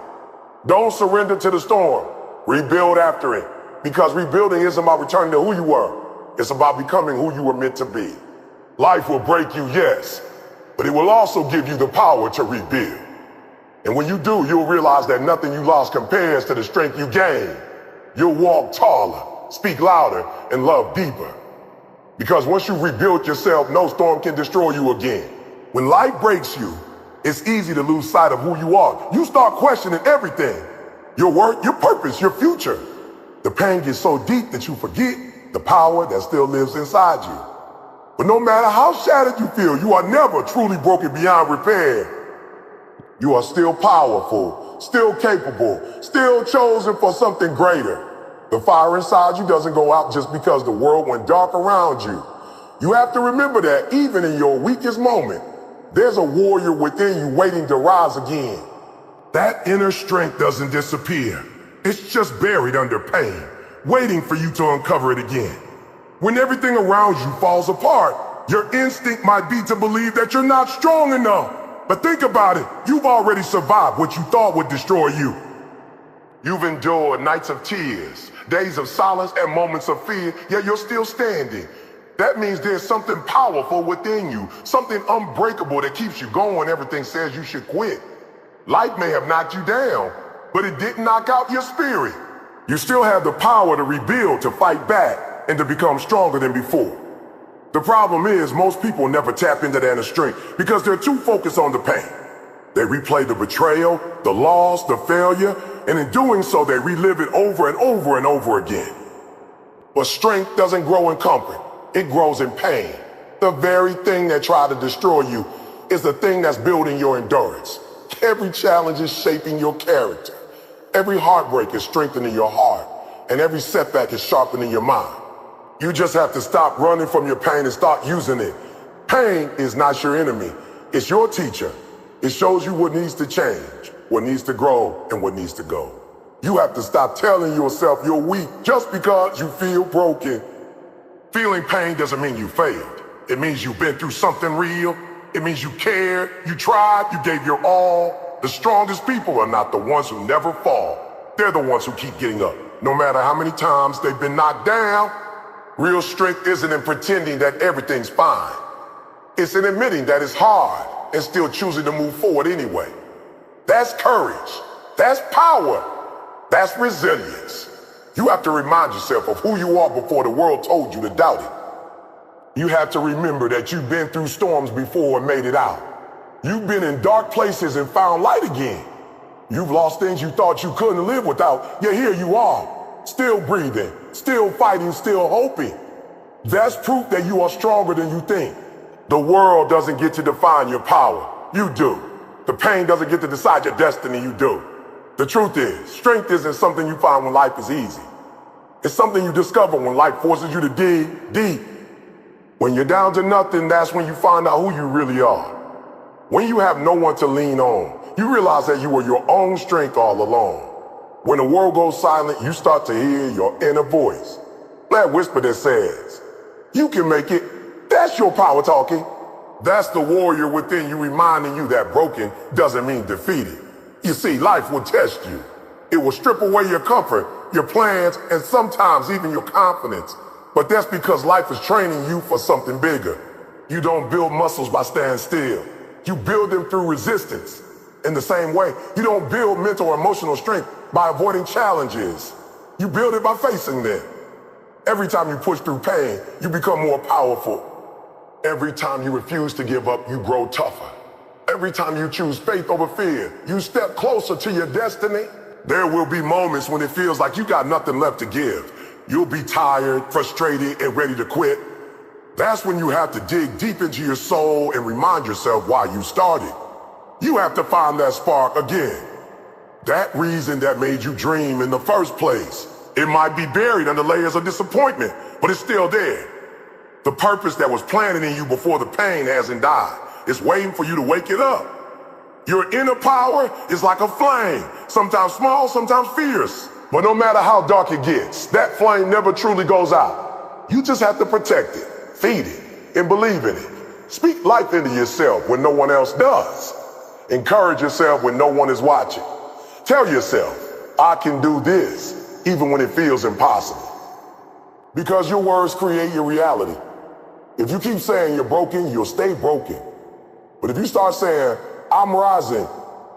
Don't surrender to the storm, rebuild after it. Because rebuilding isn't about returning to who you were, it's about becoming who you were meant to be. Life will break you, yes, but it will also give you the power to rebuild. And when you do, you'll realize that nothing you lost compares to the strength you gained. You'll walk taller, speak louder, and love deeper. Because once you rebuild yourself, no storm can destroy you again. When life breaks you, it's easy to lose sight of who you are. You start questioning everything. Your work, your purpose, your future. The pain gets so deep that you forget the power that still lives inside you. But no matter how shattered you feel, you are never truly broken beyond repair. You are still powerful, still capable, still chosen for something greater. The fire inside you doesn't go out just because the world went dark around you. You have to remember that even in your weakest moment, there's a warrior within you waiting to rise again. That inner strength doesn't disappear. It's just buried under pain, waiting for you to uncover it again. When everything around you falls apart, your instinct might be to believe that you're not strong enough. But think about it, you've already survived what you thought would destroy you. You've endured nights of tears, days of silence, and moments of fear, yet you're still standing. That means there's something powerful within you, something unbreakable that keeps you going. Everything says you should quit. Life may have knocked you down, but it didn't knock out your spirit. You still have the power to rebuild, to fight back, and to become stronger than before. The problem is most people never tap into that inner strength because they're too focused on the pain. They replay the betrayal, the loss, the failure, and in doing so, they relive it over and over and over again. But strength doesn't grow in comfort. It grows in pain. The very thing that tried to destroy you is the thing that's building your endurance. Every challenge is shaping your character. Every heartbreak is strengthening your heart. And every setback is sharpening your mind. You just have to stop running from your pain and start using it. Pain is not your enemy. It's your teacher. It shows you what needs to change, what needs to grow, and what needs to go. You have to stop telling yourself you're weak just because you feel broken. Feeling pain doesn't mean you failed. It means you've been through something real. It means you cared, you tried, you gave your all. The strongest people are not the ones who never fall. They're the ones who keep getting up. No matter how many times they've been knocked down, real strength isn't in pretending that everything's fine. It's in admitting that it's hard and still choosing to move forward anyway. That's courage. That's power. That's resilience. You have to remind yourself of who you are before the world told you to doubt it. You have to remember that you've been through storms before and made it out. You've been in dark places and found light again. You've lost things you thought you couldn't live without, yet here you are, still breathing, still fighting, still hoping. That's proof that you are stronger than you think. The world doesn't get to define your power. You do. The pain doesn't get to decide your destiny. You do. The truth is, strength isn't something you find when life is easy. It's something you discover when life forces you to dig deep. When you're down to nothing, that's when you find out who you really are. When you have no one to lean on, you realize that you were your own strength all along. When the world goes silent, you start to hear your inner voice. That whisper that says, you can make it. That's your power talking. That's the warrior within you reminding you that broken doesn't mean defeated. You see, life will test you. It will strip away your comfort, your plans, and sometimes even your confidence. But that's because life is training you for something bigger. You don't build muscles by standing still. You build them through resistance. In the same way, you don't build mental or emotional strength by avoiding challenges. You build it by facing them. Every time you push through pain, you become more powerful. Every time you refuse to give up, you grow tougher. Every time you choose faith over fear, you step closer to your destiny. There will be moments when it feels like you got nothing left to give. You'll be tired, frustrated, and ready to quit. That's when you have to dig deep into your soul and remind yourself why you started. You have to find that spark again. That reason that made you dream in the first place. It might be buried under layers of disappointment, but it's still there. The purpose that was planted in you before the pain hasn't died. It's waiting for you to wake it up. Your inner power is like a flame, sometimes small, sometimes fierce. But no matter how dark it gets, that flame never truly goes out. You just have to protect it, feed it, and believe in it. Speak life into yourself when no one else does. Encourage yourself when no one is watching. Tell yourself, I can do this, even when it feels impossible. Because your words create your reality. If you keep saying you're broken, you'll stay broken. But if you start saying, I'm rising,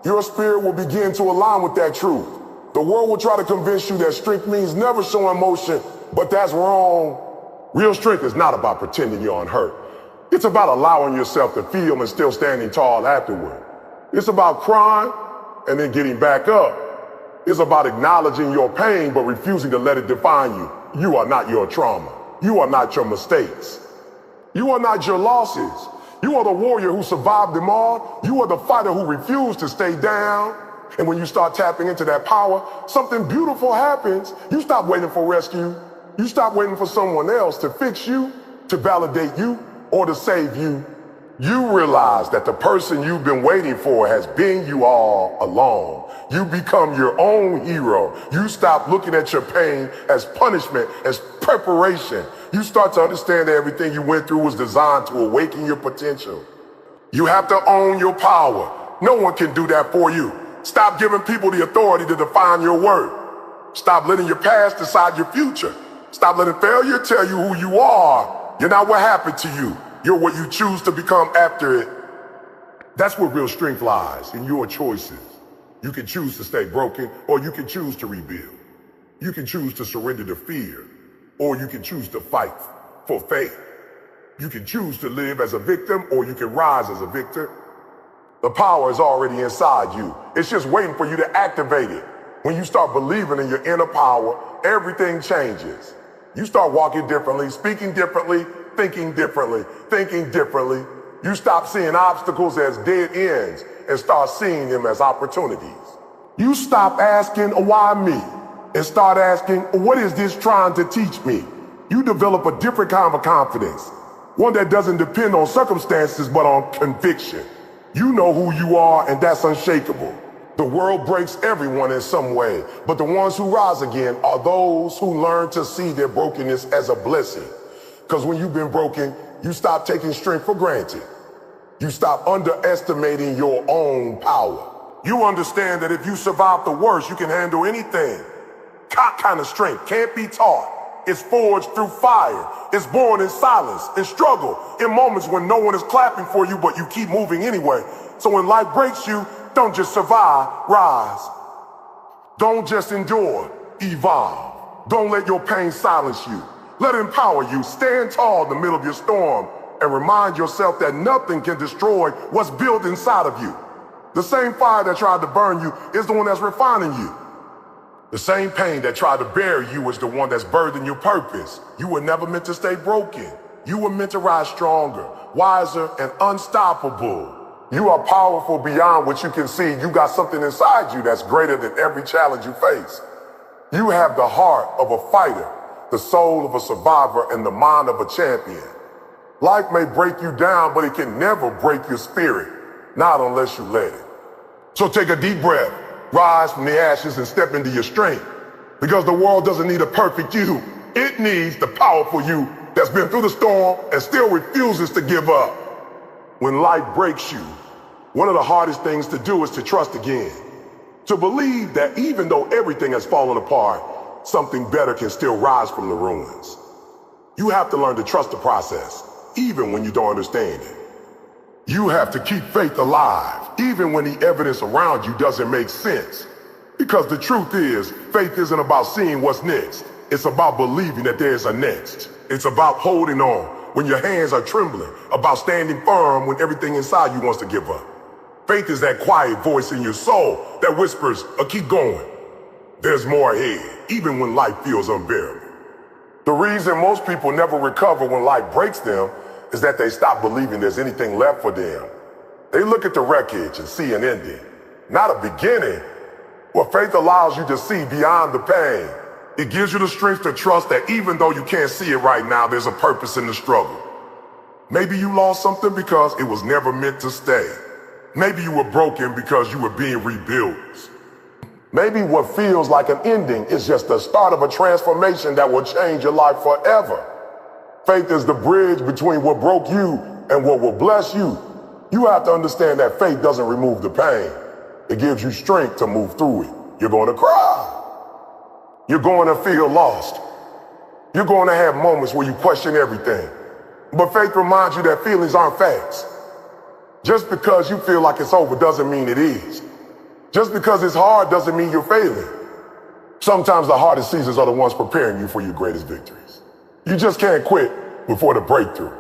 your spirit will begin to align with that truth. The world will try to convince you that strength means never showing emotion, but that's wrong. Real strength is not about pretending you're unhurt. It's about allowing yourself to feel and still standing tall afterward. It's about crying and then getting back up. It's about acknowledging your pain but refusing to let it define you. You are not your trauma. You are not your mistakes. You are not your losses. You are the warrior who survived them all. You are the fighter who refused to stay down. And when you start tapping into that power, something beautiful happens. You stop waiting for rescue. You stop waiting for someone else to fix you, to validate you, or to save you. You realize that the person you've been waiting for has been you all along. You become your own hero. You stop looking at your pain as punishment, as preparation. You start to understand that everything you went through was designed to awaken your potential. You have to own your power. No one can do that for you. Stop giving people the authority to define your worth. Stop letting your past decide your future. Stop letting failure tell you who you are. You're not what happened to you. You're what you choose to become after it. That's where real strength lies, in your choices. You can choose to stay broken, or you can choose to rebuild. You can choose to surrender to fear, or you can choose to fight for faith. You can choose to live as a victim, or you can rise as a victor. The power is already inside you. It's just waiting for you to activate it. When you start believing in your inner power, everything changes. You start walking differently, speaking differently, thinking differently, thinking differently. You stop seeing obstacles as dead ends and start seeing them as opportunities. You stop asking, why me? And start asking, what is this trying to teach me? You develop a different kind of confidence, one that doesn't depend on circumstances but on conviction. You know who you are, and that's unshakable. The world breaks everyone in some way, but the ones who rise again are those who learn to see their brokenness as a blessing. Because when you've been broken, you stop taking strength for granted. You stop underestimating your own power. You understand that if you survive the worst, you can handle anything. That kind of strength can't be taught. It's forged through fire. It's born in silence, in struggle, in moments when no one is clapping for you, but you keep moving anyway. So when life breaks you, don't just survive, rise. Don't just endure, evolve. Don't let your pain silence you. Let it empower you. Stand tall in the middle of your storm and remind yourself that nothing can destroy what's built inside of you. The same fire that tried to burn you is the one that's refining you. The same pain that tried to bury you is the one that's birthing your purpose. You were never meant to stay broken. You were meant to rise stronger, wiser, and unstoppable. You are powerful beyond what you can see. You got something inside you that's greater than every challenge you face. You have the heart of a fighter, the soul of a survivor, and the mind of a champion. Life may break you down, but it can never break your spirit, not unless you let it. So take a deep breath, rise from the ashes, and step into your strength. Because the world doesn't need a perfect you. It needs the powerful you that's been through the storm and still refuses to give up. When life breaks you, one of the hardest things to do is to trust again. To believe that even though everything has fallen apart, something better can still rise from the ruins. You have to learn to trust the process, even when you don't understand it. You have to keep faith alive, even when the evidence around you doesn't make sense. Because the truth is, faith isn't about seeing what's next. It's about believing that there's a next. It's about holding on when your hands are trembling, about standing firm when everything inside you wants to give up. Faith is that quiet voice in your soul that whispers, keep going. There's more ahead, even when life feels unbearable. The reason most people never recover when life breaks them is that they stop believing there's anything left for them. They look at the wreckage and see an ending, not a beginning. Well, faith allows you to see beyond the pain. It gives you the strength to trust that even though you can't see it right now, there's a purpose in the struggle. Maybe you lost something because it was never meant to stay. Maybe you were broken because you were being rebuilt. Maybe what feels like an ending is just the start of a transformation that will change your life forever. Faith is the bridge between what broke you and what will bless you. You have to understand that faith doesn't remove the pain. It gives you strength to move through it. You're going to cry. You're going to feel lost. You're going to have moments where you question everything. But faith reminds you that feelings aren't facts. Just because you feel like it's over doesn't mean it is. Just because it's hard doesn't mean you're failing. Sometimes the hardest seasons are the ones preparing you for your greatest victories. You just can't quit before the breakthrough.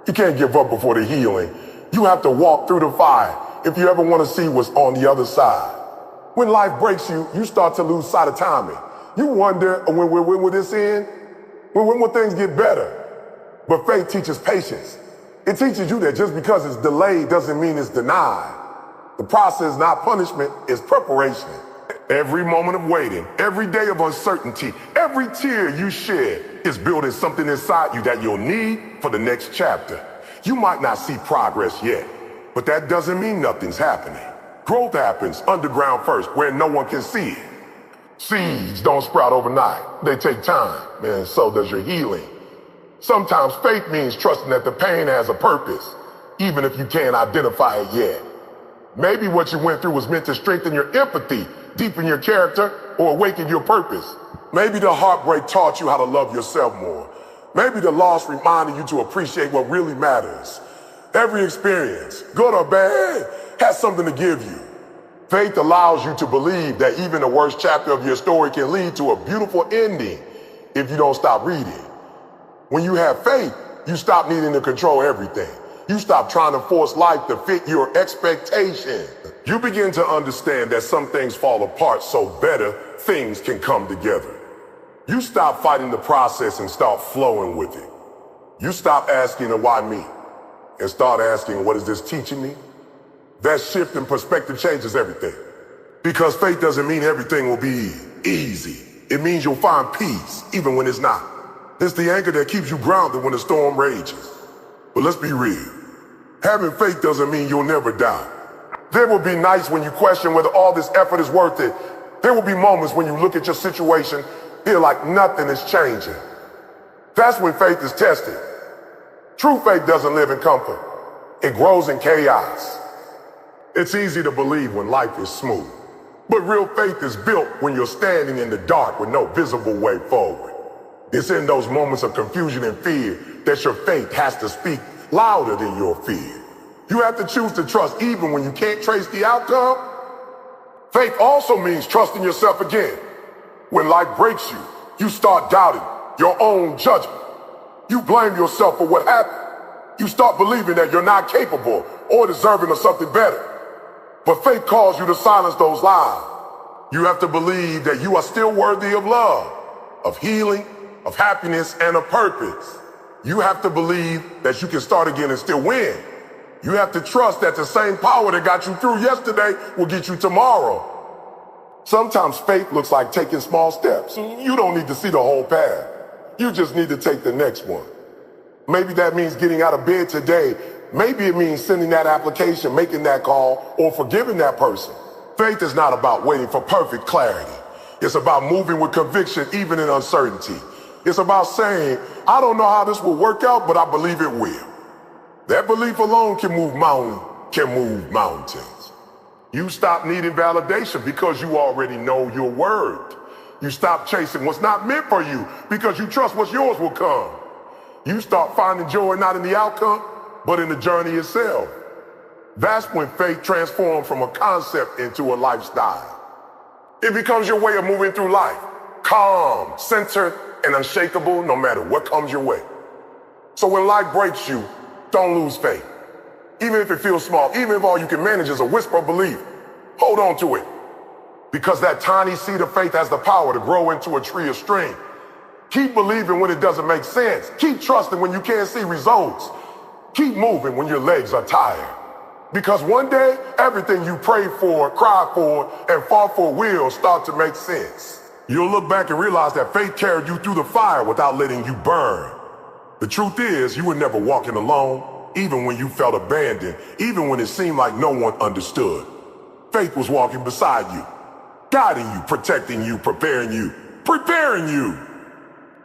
You can't give up before the healing. You have to walk through the fire if you ever want to see what's on the other side. When life breaks you, you start to lose sight of timing. You wonder, when will this end? When will things get better? But faith teaches patience. It teaches you that just because it's delayed doesn't mean it's denied. The process is not punishment, it's preparation. Every moment of waiting, every day of uncertainty, every tear you shed is building something inside you that you'll need for the next chapter. You might not see progress yet, but that doesn't mean nothing's happening. Growth happens underground first, where no one can see it. Seeds don't sprout overnight. They take time, and so does your healing. Sometimes faith means trusting that the pain has a purpose, even if you can't identify it yet. Maybe what you went through was meant to strengthen your empathy, deepen your character, or awaken your purpose. Maybe the heartbreak taught you how to love yourself more. Maybe the loss reminded you to appreciate what really matters. Every experience, good or bad, has something to give you. Faith allows you to believe that even the worst chapter of your story can lead to a beautiful ending if you don't stop reading. When you have faith, you stop needing to control everything. You stop trying to force life to fit your expectation. You begin to understand that some things fall apart so better things can come together. You stop fighting the process and start flowing with it. You stop asking why me and start asking, what is this teaching me? That shift in perspective changes everything. Because faith doesn't mean everything will be easy. It means you'll find peace even when it's not. It's the anchor that keeps you grounded when the storm rages. But let's be real. Having faith doesn't mean you'll never doubt. There will be nights when you question whether all this effort is worth it. There will be moments when you look at your situation, feel like nothing is changing. That's when faith is tested. True faith doesn't live in comfort. It grows in chaos. It's easy to believe when life is smooth. But real faith is built when you're standing in the dark with no visible way forward. It's in those moments of confusion and fear that your faith has to speak louder than your fear. You have to choose to trust even when you can't trace the outcome. Faith also means trusting yourself again. When life breaks you, you start doubting your own judgment. You blame yourself for what happened. You start believing that you're not capable or deserving of something better. But faith calls you to silence those lies. You have to believe that you are still worthy of love, of healing, of happiness, and of purpose. You have to believe that you can start again and still win. You have to trust that the same power that got you through yesterday will get you tomorrow. Sometimes faith looks like taking small steps. You don't need to see the whole path. You just need to take the next one. Maybe that means getting out of bed today. Maybe it means sending that application, making that call, or forgiving that person. Faith is not about waiting for perfect clarity. It's about moving with conviction even in uncertainty. It's about saying, I don't know how this will work out, but I believe it will. That belief alone can move mountains. You stop needing validation because you already know your worth. You stop chasing what's not meant for you because you trust what's yours will come. You start finding joy not in the outcome, but in the journey itself. That's when faith transforms from a concept into a lifestyle. It becomes your way of moving through life, calm, centered, and unshakable no matter what comes your way. So when life breaks you, don't lose faith. Even if it feels small, even if all you can manage is a whisper of belief, hold on to it. Because that tiny seed of faith has the power to grow into a tree of strength. Keep believing when it doesn't make sense. Keep trusting when you can't see results. Keep moving when your legs are tired. Because one day, everything you prayed for, cried for, and fought for will start to make sense. You'll look back and realize that faith carried you through the fire without letting you burn. The truth is, you were never walking alone, even when you felt abandoned, even when it seemed like no one understood. Faith was walking beside you, guiding you, protecting you, preparing you.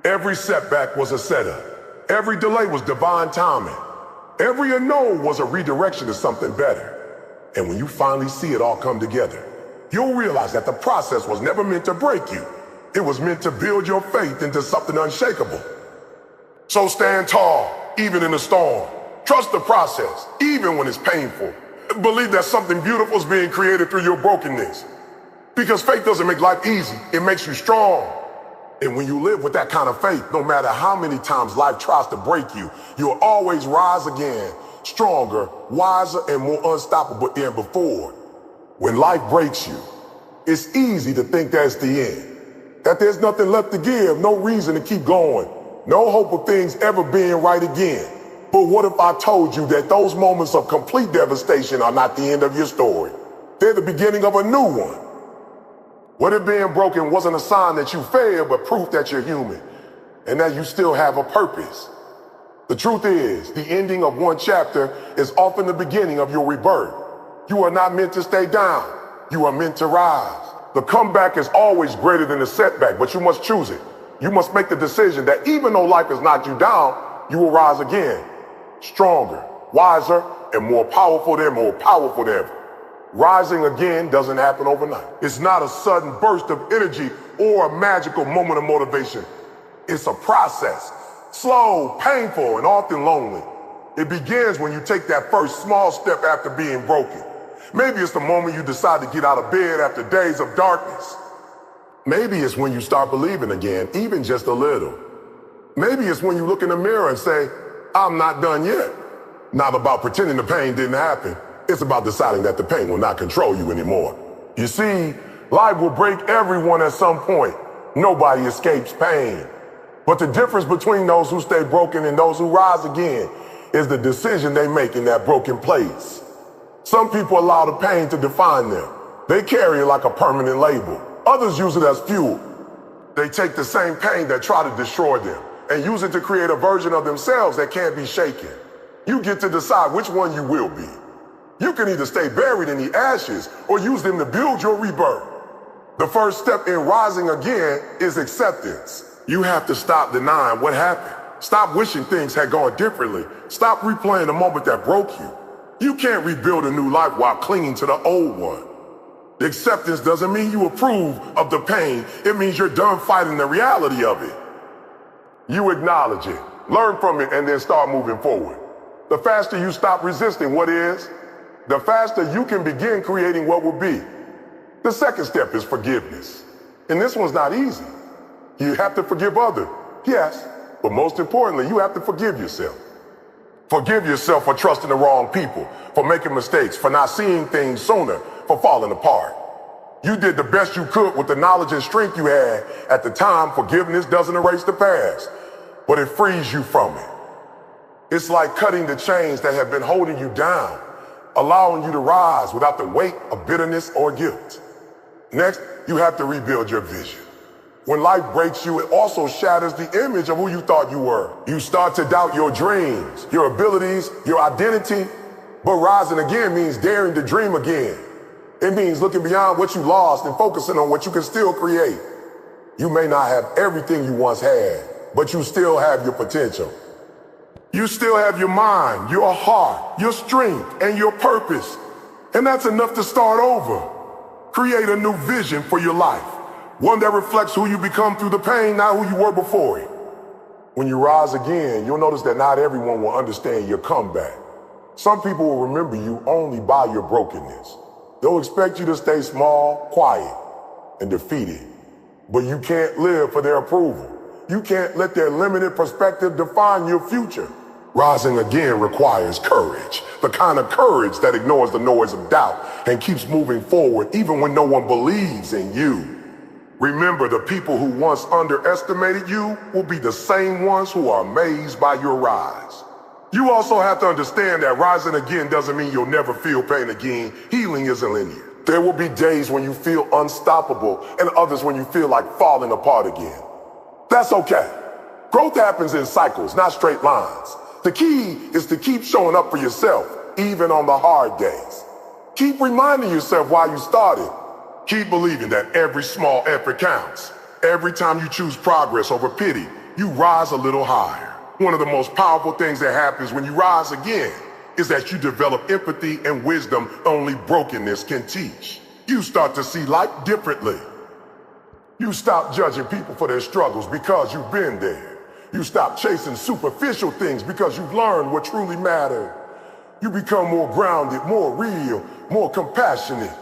Every setback was a setup. Every delay was divine timing. Every no was a redirection to something better. And when you finally see it all come together, you'll realize that the process was never meant to break you. It was meant to build your faith into something unshakable. So stand tall, even in the storm. Trust the process, even when it's painful. Believe that something beautiful is being created through your brokenness. Because faith doesn't make life easy, it makes you strong. And when you live with that kind of faith, no matter how many times life tries to break you, you'll always rise again, stronger, wiser, and more unstoppable than before. When life breaks you, it's easy to think that's the end, that there's nothing left to give, no reason to keep going, no hope of things ever being right again. But what if I told you that those moments of complete devastation are not the end of your story? They're the beginning of a new one. What if being broken wasn't a sign that you failed, but proof that you're human and that you still have a purpose? The truth is, the ending of one chapter is often the beginning of your rebirth. You are not meant to stay down. You are meant to rise. The comeback is always greater than the setback, but you must choose it. You must make the decision that even though life has knocked you down, you will rise again, stronger, wiser, and more powerful than ever. Rising again doesn't happen overnight. It's not a sudden burst of energy or a magical moment of motivation. It's a process, slow, painful, and often lonely. It begins when you take that first small step after being broken. Maybe it's the moment you decide to get out of bed after days of darkness. Maybe it's when you start believing again, even just a little. Maybe it's when you look in the mirror and say, I'm not done yet. Not about pretending the pain didn't happen. It's about deciding that the pain will not control you anymore. You see, life will break everyone at some point. Nobody escapes pain. But the difference between those who stay broken and those who rise again is the decision they make in that broken place. Some people allow the pain to define them. They carry it like a permanent label. Others use it as fuel. They take the same pain that tried to destroy them and use it to create a version of themselves that can't be shaken. You get to decide which one you will be. You can either stay buried in the ashes or use them to build your rebirth. The first step in rising again is acceptance. You have to stop denying what happened. Stop wishing things had gone differently. Stop replaying the moment that broke you. You can't rebuild a new life while clinging to the old one. Acceptance doesn't mean you approve of the pain. It means you're done fighting the reality of it. You acknowledge it, learn from it, and then start moving forward. The faster you stop resisting what is, the faster you can begin creating what will be. The second step is forgiveness. And this one's not easy. You have to forgive others, yes, but most importantly, you have to forgive yourself. Forgive yourself for trusting the wrong people, for making mistakes, for not seeing things sooner, for falling apart. You did the best you could with the knowledge and strength you had at the time. Forgiveness doesn't erase the past, but it frees you from it. It's like cutting the chains that have been holding you down, allowing you to rise without the weight of bitterness or guilt. Next, you have to rebuild your vision. When life breaks you, it also shatters the image of who you thought you were. You start to doubt your dreams, your abilities, your identity. But rising again means daring to dream again. It means looking beyond what you lost and focusing on what you can still create. You may not have everything you once had, but you still have your potential. You still have your mind, your heart, your strength, and your purpose. And that's enough to start over. Create a new vision for your life. One that reflects who you become through the pain, not who you were before it. When you rise again, you'll notice that not everyone will understand your comeback. Some people will remember you only by your brokenness. They'll expect you to stay small, quiet, and defeated. But you can't live for their approval. You can't let their limited perspective define your future. Rising again requires courage, the kind of courage that ignores the noise of doubt and keeps moving forward even when no one believes in you. Remember, the people who once underestimated you will be the same ones who are amazed by your rise. You also have to understand that rising again doesn't mean you'll never feel pain again. Healing isn't linear. There will be days when you feel unstoppable and others when you feel like falling apart again. That's okay. Growth happens in cycles, not straight lines. The key is to keep showing up for yourself, even on the hard days. Keep reminding yourself why you started. Keep believing that every small effort counts. Every time you choose progress over pity, you rise a little higher. One of the most powerful things that happens when you rise again is that you develop empathy and wisdom only brokenness can teach. You start to see life differently. You stop judging people for their struggles because you've been there. You stop chasing superficial things because you've learned what truly mattered. You become more grounded, more real, more compassionate.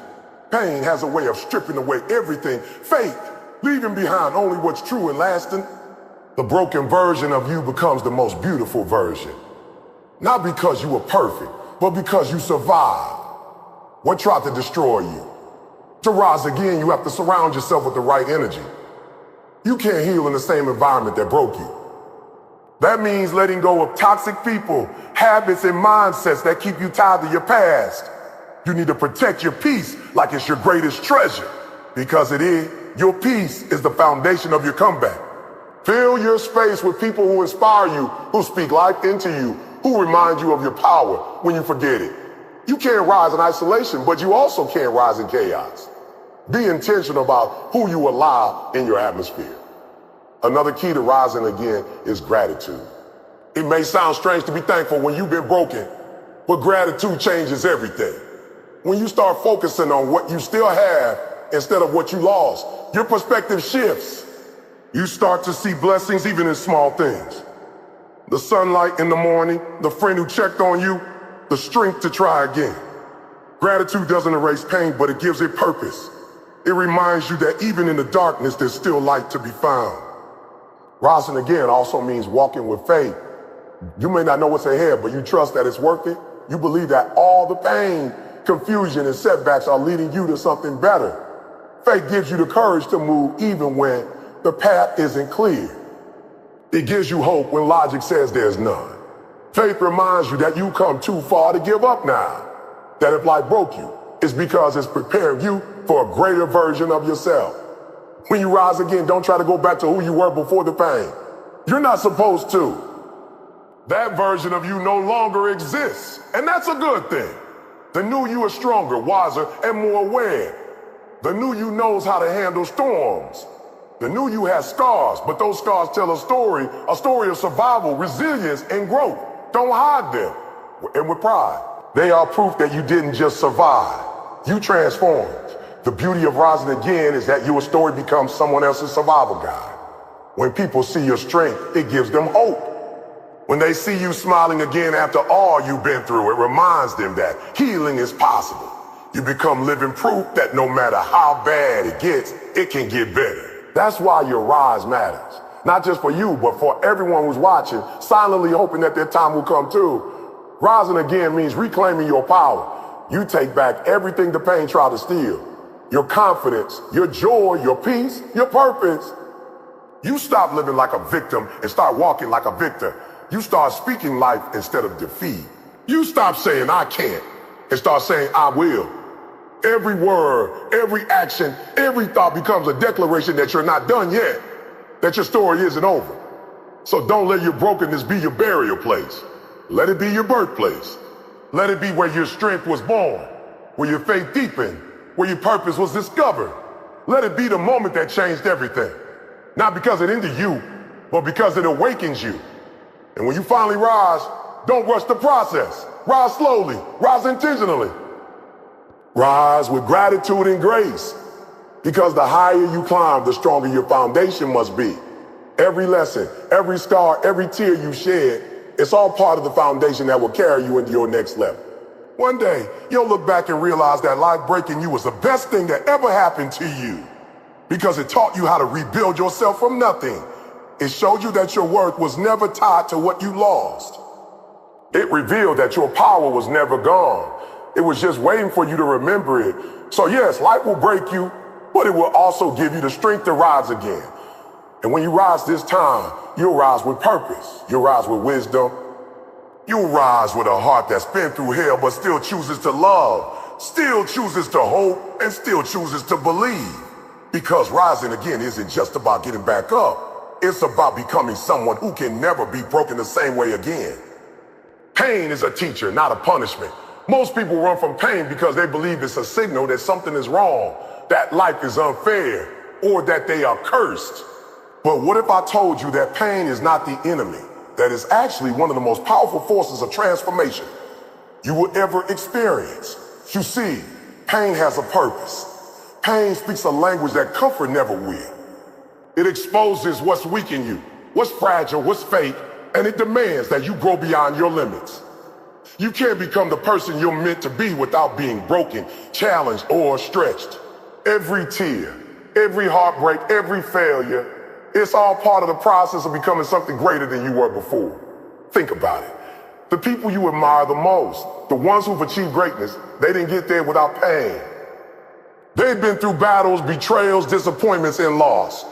Pain has a way of stripping away everything. Faith, leaving behind only what's true and lasting. The broken version of you becomes the most beautiful version. Not because you were perfect, but because you survived what tried to destroy you. To rise again, you have to surround yourself with the right energy. You can't heal in the same environment that broke you. That means letting go of toxic people, habits, and mindsets that keep you tied to your past. You need to protect your peace like it's your greatest treasure, because it is. Your peace is the foundation of your comeback. Fill your space with people who inspire you, who speak life into you, who remind you of your power when you forget it. You can't rise in isolation, but you also can't rise in chaos. Be intentional about who you allow in your atmosphere. Another key to rising again is gratitude. It may sound strange to be thankful when you've been broken, but gratitude changes everything. When you start focusing on what you still have instead of what you lost, your perspective shifts. You start to see blessings even in small things. The sunlight in the morning, the friend who checked on you, the strength to try again. Gratitude doesn't erase pain, but it gives it purpose. It reminds you that even in the darkness, there's still light to be found. Rising again also means walking with faith. You may not know what's ahead, but you trust that it's worth it. You believe that all the pain, confusion, and setbacks are leading you to something better. Faith gives you the courage to move even when the path isn't clear. It gives you hope when logic says there's none. Faith reminds you that you come too far to give up now. That if life broke you, it's because it's preparing you for a greater version of yourself. When you rise again, don't try to go back to who you were before the pain. You're not supposed to. That version of you no longer exists, and that's a good thing. The new you is stronger, wiser, and more aware. The new you knows how to handle storms. The new you has scars, but those scars tell a story of survival, resilience, and growth. Don't hide them. And with pride, they are proof that you didn't just survive. You transformed. The beauty of rising again is that your story becomes someone else's survival guide. When people see your strength, it gives them hope. When they see you smiling again after all you've been through, it reminds them that healing is possible. You become living proof that no matter how bad it gets, it can get better. That's why your rise matters. Not just for you, but for everyone who's watching, silently hoping that their time will come too. Rising again means reclaiming your power. You take back everything the pain tried to steal. Your confidence, your joy, your peace, your purpose. You stop living like a victim and start walking like a victor. You start speaking life instead of defeat. You stop saying I can't and start saying I will. Every word, every action, every thought becomes a declaration that you're not done yet, that your story isn't over. So don't let your brokenness be your burial place. Let it be your birthplace. Let it be where your strength was born, where your faith deepened, where your purpose was discovered. Let it be the moment that changed everything. Not because it ended you, but because it awakens you. And when you finally rise, don't rush the process. Rise slowly, rise intentionally. Rise with gratitude and grace. Because the higher you climb, the stronger your foundation must be. Every lesson, every scar, every tear you shed, it's all part of the foundation that will carry you into your next level. One day, you'll look back and realize that life breaking you was the best thing that ever happened to you. Because it taught you how to rebuild yourself from nothing. It showed you that your worth was never tied to what you lost. It revealed that your power was never gone. It was just waiting for you to remember it. So yes, life will break you, but it will also give you the strength to rise again. And when you rise this time, you'll rise with purpose. You'll rise with wisdom. You'll rise with a heart that's been through hell, but still chooses to love, still chooses to hope, and still chooses to believe. Because rising again isn't just about getting back up. It's about becoming someone who can never be broken the same way again. Pain is a teacher, not a punishment. Most people run from pain because they believe it's a signal that something is wrong, that life is unfair, or that they are cursed. But what if I told you that pain is not the enemy, that is actually one of the most powerful forces of transformation you will ever experience? You see, pain has a purpose. Pain speaks a language that comfort never will. It exposes what's weak in you, what's fragile, what's fake, and it demands that you grow beyond your limits. You can't become the person you're meant to be without being broken, challenged, or stretched. Every tear, every heartbreak, every failure, it's all part of the process of becoming something greater than you were before. Think about it. The people you admire the most, the ones who've achieved greatness, they didn't get there without pain. They've been through battles, betrayals, disappointments, and loss.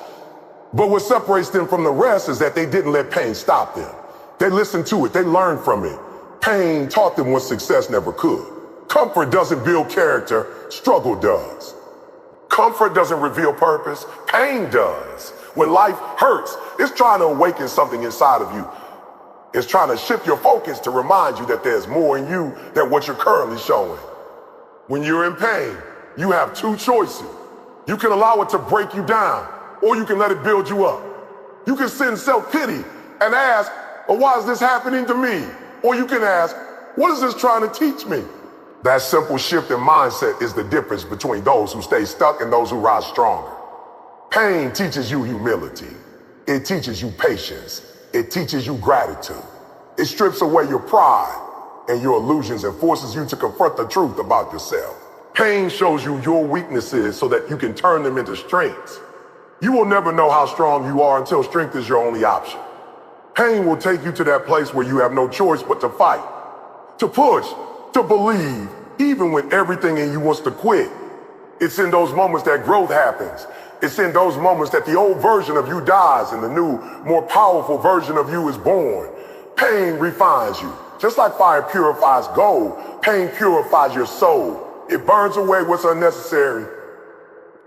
But what separates them from the rest is that they didn't let pain stop them. They listened to it, they learned from it. Pain taught them what success never could. Comfort doesn't build character, struggle does. Comfort doesn't reveal purpose, pain does. When life hurts, it's trying to awaken something inside of you. It's trying to shift your focus to remind you that there's more in you than what you're currently showing. When you're in pain, you have two choices. You can allow it to break you down, or you can let it build you up. You can sit in self-pity and ask, well, why is this happening to me? Or you can ask, what is this trying to teach me? That simple shift in mindset is the difference between those who stay stuck and those who rise stronger. Pain teaches you humility. It teaches you patience. It teaches you gratitude. It strips away your pride and your illusions and forces you to confront the truth about yourself. Pain shows you your weaknesses so that you can turn them into strengths. You will never know how strong you are until strength is your only option. Pain will take you to that place where you have no choice but to fight, to push, to believe, even when everything in you wants to quit. It's in those moments that growth happens. It's in those moments that the old version of you dies and the new, more powerful version of you is born. Pain refines you. Just like fire purifies gold, pain purifies your soul. It burns away what's unnecessary.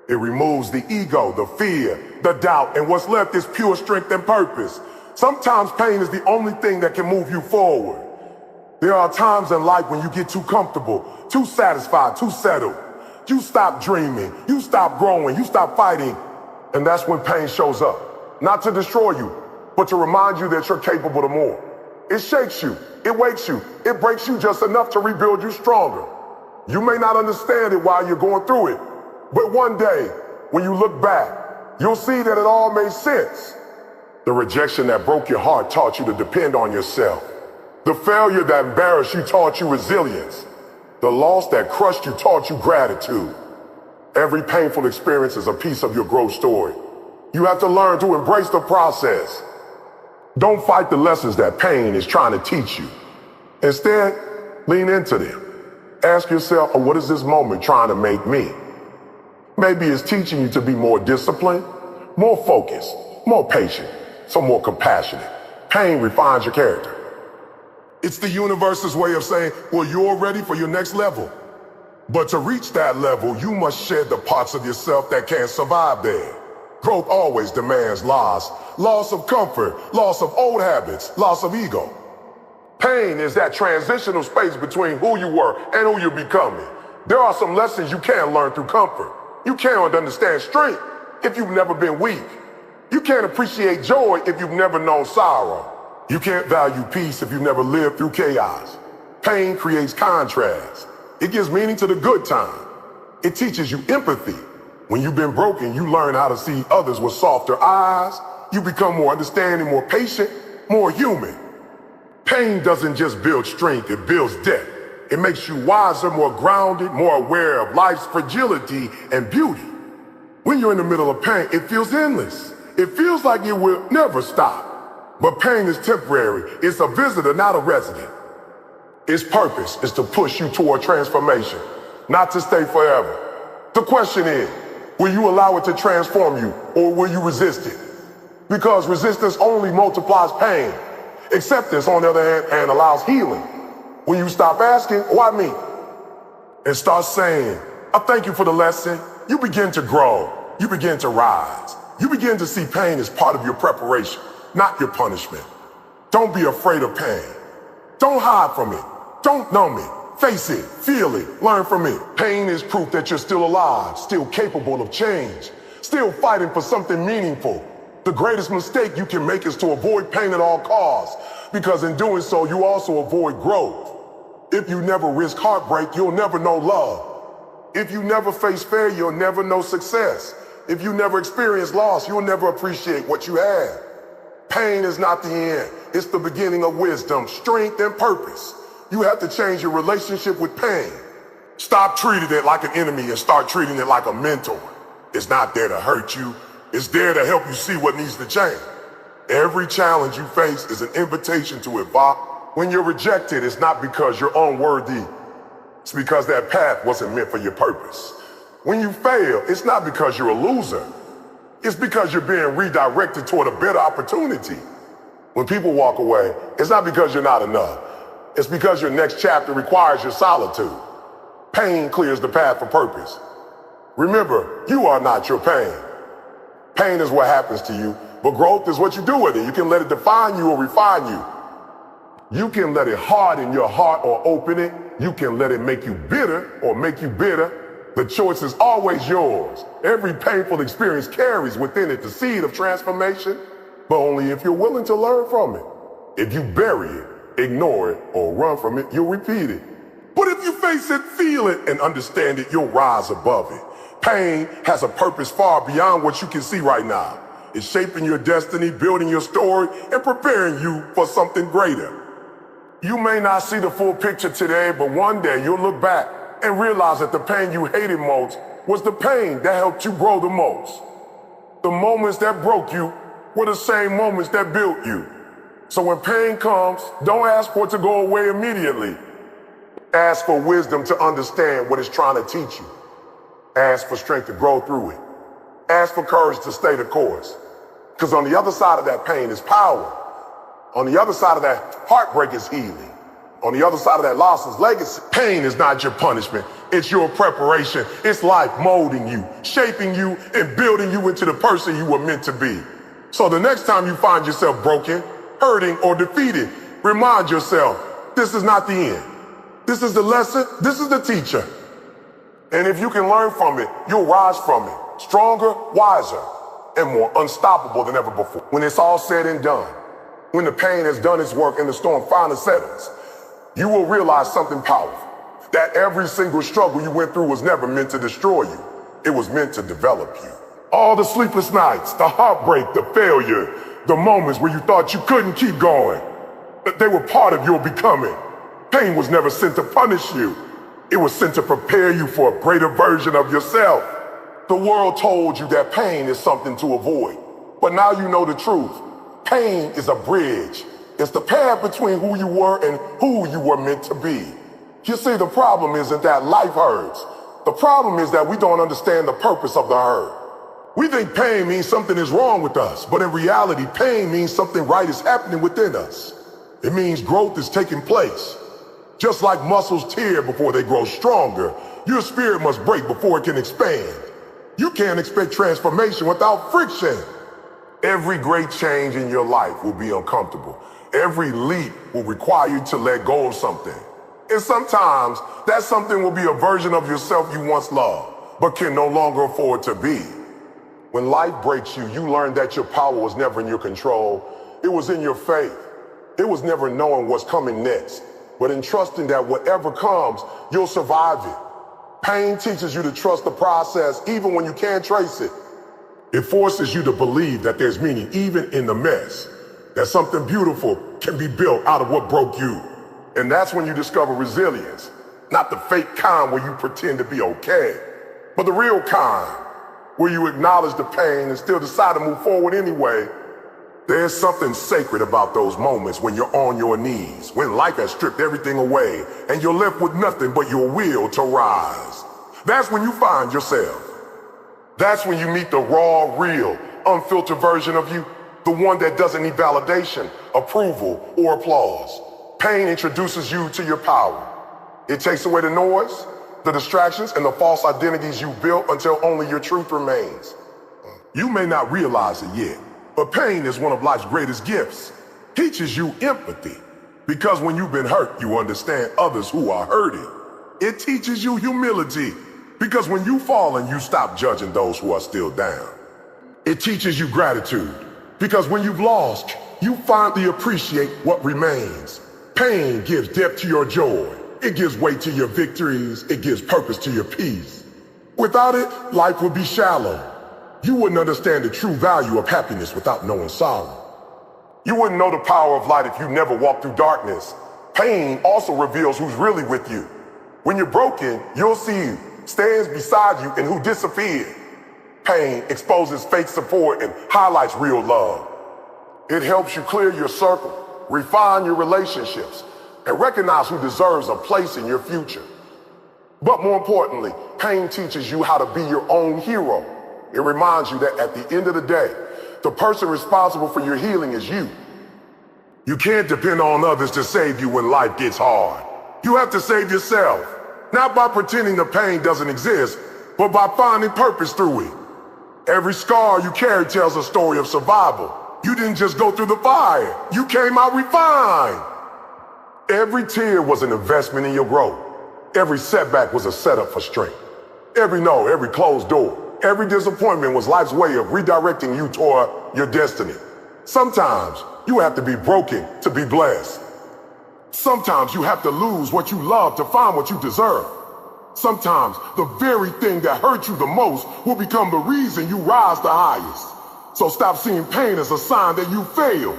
It removes the ego, the fear, the doubt, and what's left is pure strength and purpose. Sometimes pain is the only thing that can move you forward. There are times in life when you get too comfortable, too satisfied, too settled. You stop dreaming, you stop growing, you stop fighting, and that's when pain shows up. Not to destroy you, but to remind you that you're capable of more. It shakes you, it wakes you, it breaks you just enough to rebuild you stronger. You may not understand it while you're going through it, but one day, when you look back, you'll see that it all made sense. The rejection that broke your heart taught you to depend on yourself. The failure that embarrassed you taught you resilience. The loss that crushed you taught you gratitude. Every painful experience is a piece of your growth story. You have to learn to embrace the process. Don't fight the lessons that pain is trying to teach you. Instead, lean into them. Ask yourself, what is this moment trying to make me? Maybe it's teaching you to be more disciplined, more focused, more patient, so more compassionate. Pain refines your character. It's the universe's way of saying, well, you're ready for your next level. But to reach that level, you must shed the parts of yourself that can't survive there. Growth always demands loss. Loss of comfort, loss of old habits, loss of ego. Pain is that transitional space between who you were and who you're becoming. There are some lessons you can't learn through comfort. You can't understand strength if you've never been weak. You can't appreciate joy if you've never known sorrow. You can't value peace if you've never lived through chaos. Pain creates contrast. It gives meaning to the good time. It teaches you empathy. When you've been broken, you learn how to see others with softer eyes. You become more understanding, more patient, more human. Pain doesn't just build strength, it builds depth. It makes you wiser, more grounded, more aware of life's fragility and beauty. When you're in the middle of pain, it feels endless. It feels like it will never stop. But pain is temporary. It's a visitor, not a resident. Its purpose is to push you toward transformation, not to stay forever. The question is, will you allow it to transform you, or will you resist it? Because resistance only multiplies pain. Acceptance, on the other hand, allows healing. When you stop asking, why me? And start saying, I thank you for the lesson, you begin to grow. You begin to rise. You begin to see pain as part of your preparation, not your punishment. Don't be afraid of pain. Don't hide from it. Don't numb it. Face it, feel it, learn from it. Pain is proof that you're still alive, still capable of change, still fighting for something meaningful. The greatest mistake you can make is to avoid pain at all costs, because in doing so, you also avoid growth. If you never risk heartbreak, you'll never know love. If you never face failure, you'll never know success. If you never experience loss, you'll never appreciate what you have. Pain is not the end. It's the beginning of wisdom, strength, and purpose. You have to change your relationship with pain. Stop treating it like an enemy and start treating it like a mentor. It's not there to hurt you. It's there to help you see what needs to change. Every challenge you face is an invitation to evolve. When you're rejected, it's not because you're unworthy. It's because that path wasn't meant for your purpose. When you fail, it's not because you're a loser. It's because you're being redirected toward a better opportunity. When people walk away, it's not because you're not enough. It's because your next chapter requires your solitude. Pain clears the path for purpose. Remember, you are not your pain. Pain is what happens to you, but growth is what you do with it. You can let it define you or refine you. You can let it harden your heart or open it. You can let it make you bitter or make you bitter. The choice is always yours. Every painful experience carries within it the seed of transformation, but only if you're willing to learn from it. If you bury it, ignore it, or run from it, you'll repeat it. But if you face it, feel it, and understand it, you'll rise above it. Pain has a purpose far beyond what you can see right now. It's shaping your destiny, building your story, and preparing you for something greater. You may not see the full picture today, but one day you'll look back and realize that the pain you hated most was the pain that helped you grow the most. The moments that broke you were the same moments that built you. So when pain comes, don't ask for it to go away immediately. Ask for wisdom to understand what it's trying to teach you. Ask for strength to grow through it. Ask for courage to stay the course. Because on the other side of that pain is power. On the other side of that heartbreak is healing. On the other side of that loss is legacy. Pain is not your punishment. It's your preparation. It's life molding you, shaping you, and building you into the person you were meant to be. So the next time you find yourself broken, hurting, or defeated, remind yourself, this is not the end. This is the lesson. This is the teacher. And if you can learn from it, you'll rise from it, stronger, wiser, and more unstoppable than ever before. When it's all said and done, when the pain has done its work and the storm finally settles, you will realize something powerful, that every single struggle you went through was never meant to destroy you. It was meant to develop you. All the sleepless nights, the heartbreak, the failure, the moments where you thought you couldn't keep going, they were part of your becoming. Pain was never sent to punish you. It was sent to prepare you for a greater version of yourself. The world told you that pain is something to avoid, but now you know the truth. Pain is a bridge. It's the path between who you were and who you were meant to be. You see, the problem isn't that life hurts. The problem is that we don't understand the purpose of the hurt. We think pain means something is wrong with us, but in reality, pain means something right is happening within us. It means growth is taking place. Just like muscles tear before they grow stronger, your spirit must break before it can expand. You can't expect transformation without friction. Every great change in your life will be uncomfortable. Every leap will require you to let go of something. And sometimes that something will be a version of yourself you once loved, but can no longer afford to be. When life breaks you, you learn that your power was never in your control. It was in your faith. It was never knowing what's coming next, but in trusting that whatever comes, you'll survive it. Pain teaches you to trust the process even when you can't trace it. It forces you to believe that there's meaning even in the mess, that something beautiful can be built out of what broke you. And that's when you discover resilience, not the fake kind where you pretend to be okay, but the real kind, where you acknowledge the pain and still decide to move forward anyway. There's something sacred about those moments when you're on your knees, when life has stripped everything away and you're left with nothing but your will to rise. That's when you find yourself. That's when you meet the raw, real, unfiltered version of you, the one that doesn't need validation, approval, or applause. Pain introduces you to your power. It takes away the noise, the distractions, and the false identities you built until only your truth remains. You may not realize it yet, but pain is one of life's greatest gifts. Teaches you empathy, because when you've been hurt, you understand others who are hurting. It teaches you humility, because when you've fallen, you stop judging those who are still down. It teaches you gratitude, because when you've lost, you finally appreciate what remains. Pain gives depth to your joy. It gives weight to your victories. It gives purpose to your peace. Without it, life would be shallow. You wouldn't understand the true value of happiness without knowing sorrow. You wouldn't know the power of light if you never walked through darkness. Pain also reveals who's really with you. When you're broken, you'll see who stands beside you and who disappeared. Pain exposes fake support and highlights real love. It helps you clear your circle, refine your relationships, and recognize who deserves a place in your future. But more importantly, pain teaches you how to be your own hero. It reminds you that at the end of the day, the person responsible for your healing is you. You can't depend on others to save you when life gets hard. You have to save yourself, not by pretending the pain doesn't exist, but by finding purpose through it. Every scar you carry tells a story of survival. You didn't just go through the fire, you came out refined. Every tear was an investment in your growth. Every setback was a setup for strength. Every no, every closed door, every disappointment was life's way of redirecting you toward your destiny. Sometimes you have to be broken to be blessed. Sometimes you have to lose what you love to find what you deserve. Sometimes the very thing that hurt you the most will become the reason you rise the highest. So stop seeing pain as a sign that you failed.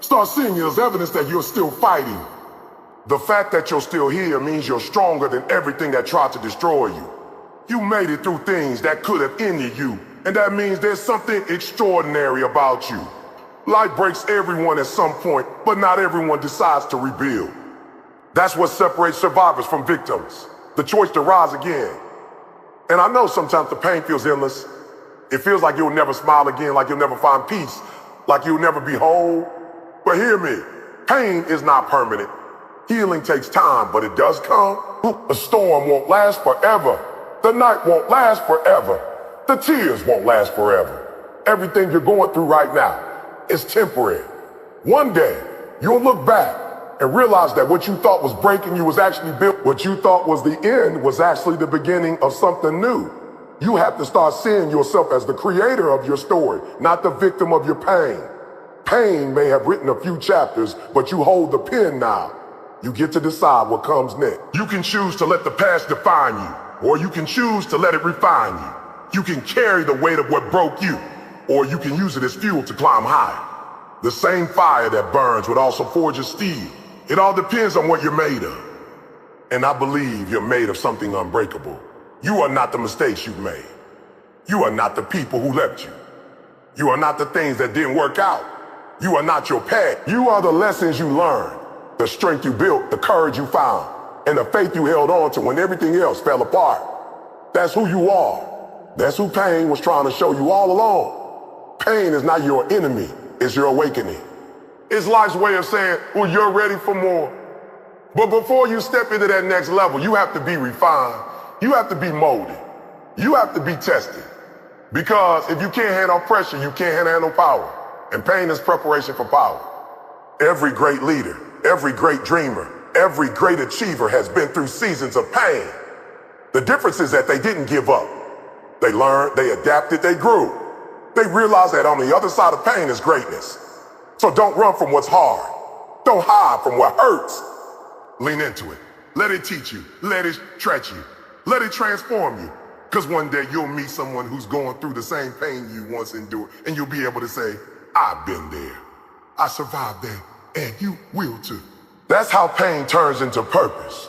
Start seeing it as evidence that you're still fighting. The fact that you're still here means you're stronger than everything that tried to destroy you. You made it through things that could have ended you, and that means there's something extraordinary about you. Life breaks everyone at some point, but not everyone decides to rebuild. That's what separates survivors from victims. The choice to rise again. And I know sometimes the pain feels endless. It feels like you'll never smile again, like you'll never find peace, like you'll never be whole. But hear me, pain is not permanent. Healing takes time, but it does come. The storm won't last forever. The night won't last forever. The tears won't last forever. Everything you're going through right now is temporary. One day, you'll look back and realize that what you thought was breaking you was actually built. What you thought was the end was actually the beginning of something new. You have to start seeing yourself as the creator of your story, not the victim of your pain. Pain may have written a few chapters, but you hold the pen now. You get to decide what comes next. You can choose to let the past define you, or you can choose to let it refine you. You can carry the weight of what broke you, or you can use it as fuel to climb higher. The same fire that burns would also forge your steel. It all depends on what you're made of. And I believe you're made of something unbreakable. You are not the mistakes you've made. You are not the people who left you. You are not the things that didn't work out. You are not your past. You are the lessons you learned, the strength you built, the courage you found, and the faith you held on to when everything else fell apart. That's who you are. That's who pain was trying to show you all along. Pain is not your enemy, it's your awakening. It's life's way of saying, well, you're ready for more. But before you step into that next level, you have to be refined. You have to be molded. You have to be tested. Because if you can't handle pressure, you can't handle power. And pain is preparation for power. Every great leader, every great dreamer, every great achiever has been through seasons of pain. The difference is that they didn't give up. They learned, they adapted, they grew. They realized that on the other side of pain is greatness. So don't run from what's hard. Don't hide from what hurts. Lean into it. Let it teach you. Let it stretch you. Let it transform you. Because one day you'll meet someone who's going through the same pain you once endured, and you'll be able to say, I've been there. I survived that, and you will too. That's how pain turns into purpose.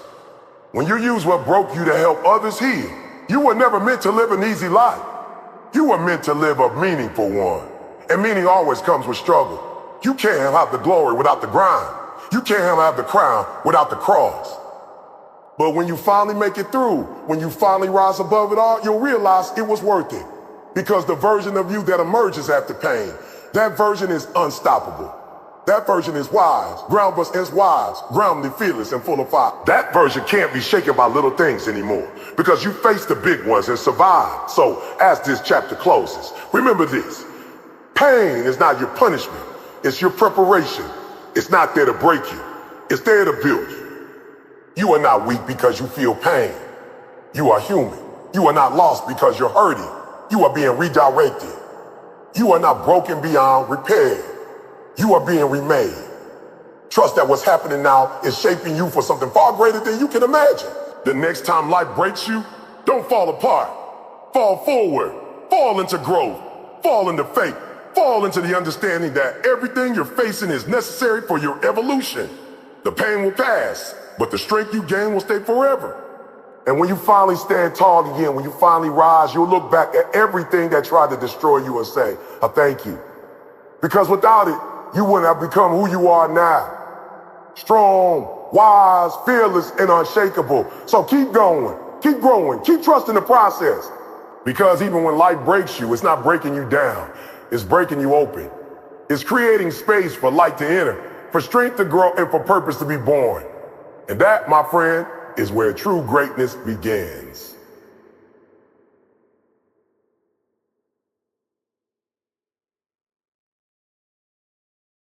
When you use what broke you to help others heal, you were never meant to live an easy life. You were meant to live a meaningful one. And meaning always comes with struggle. You can't have the glory without the grind. You can't have the crown without the cross. But when you finally make it through, when you finally rise above it all, you'll realize it was worth it. Because the version of you that emerges after pain, that version is unstoppable. That version is wise, groundless and wise, groundedly fearless and full of fire. That version can't be shaken by little things anymore because you face the big ones and survive. So as this chapter closes, remember this. Pain is not your punishment. It's your preparation. It's not there to break you. It's there to build you. You are not weak because you feel pain. You are human. You are not lost because you're hurting. You are being redirected. You are not broken beyond repair. You are being remade. Trust that what's happening now is shaping you for something far greater than you can imagine. The next time life breaks you, don't fall apart. Fall forward. Fall into growth. Fall into faith. Fall into the understanding that everything you're facing is necessary for your evolution. The pain will pass, but the strength you gain will stay forever. And when you finally stand tall again, when you finally rise, you'll look back at everything that tried to destroy you and say, I thank you. Because without it, you wouldn't have become who you are now. Strong, wise, fearless, and unshakable. So keep going, keep growing, keep trusting the process. Because even when life breaks you, it's not breaking you down. It's breaking you open. It's creating space for light to enter, for strength to grow, and for purpose to be born. And that, my friend, is where true greatness begins.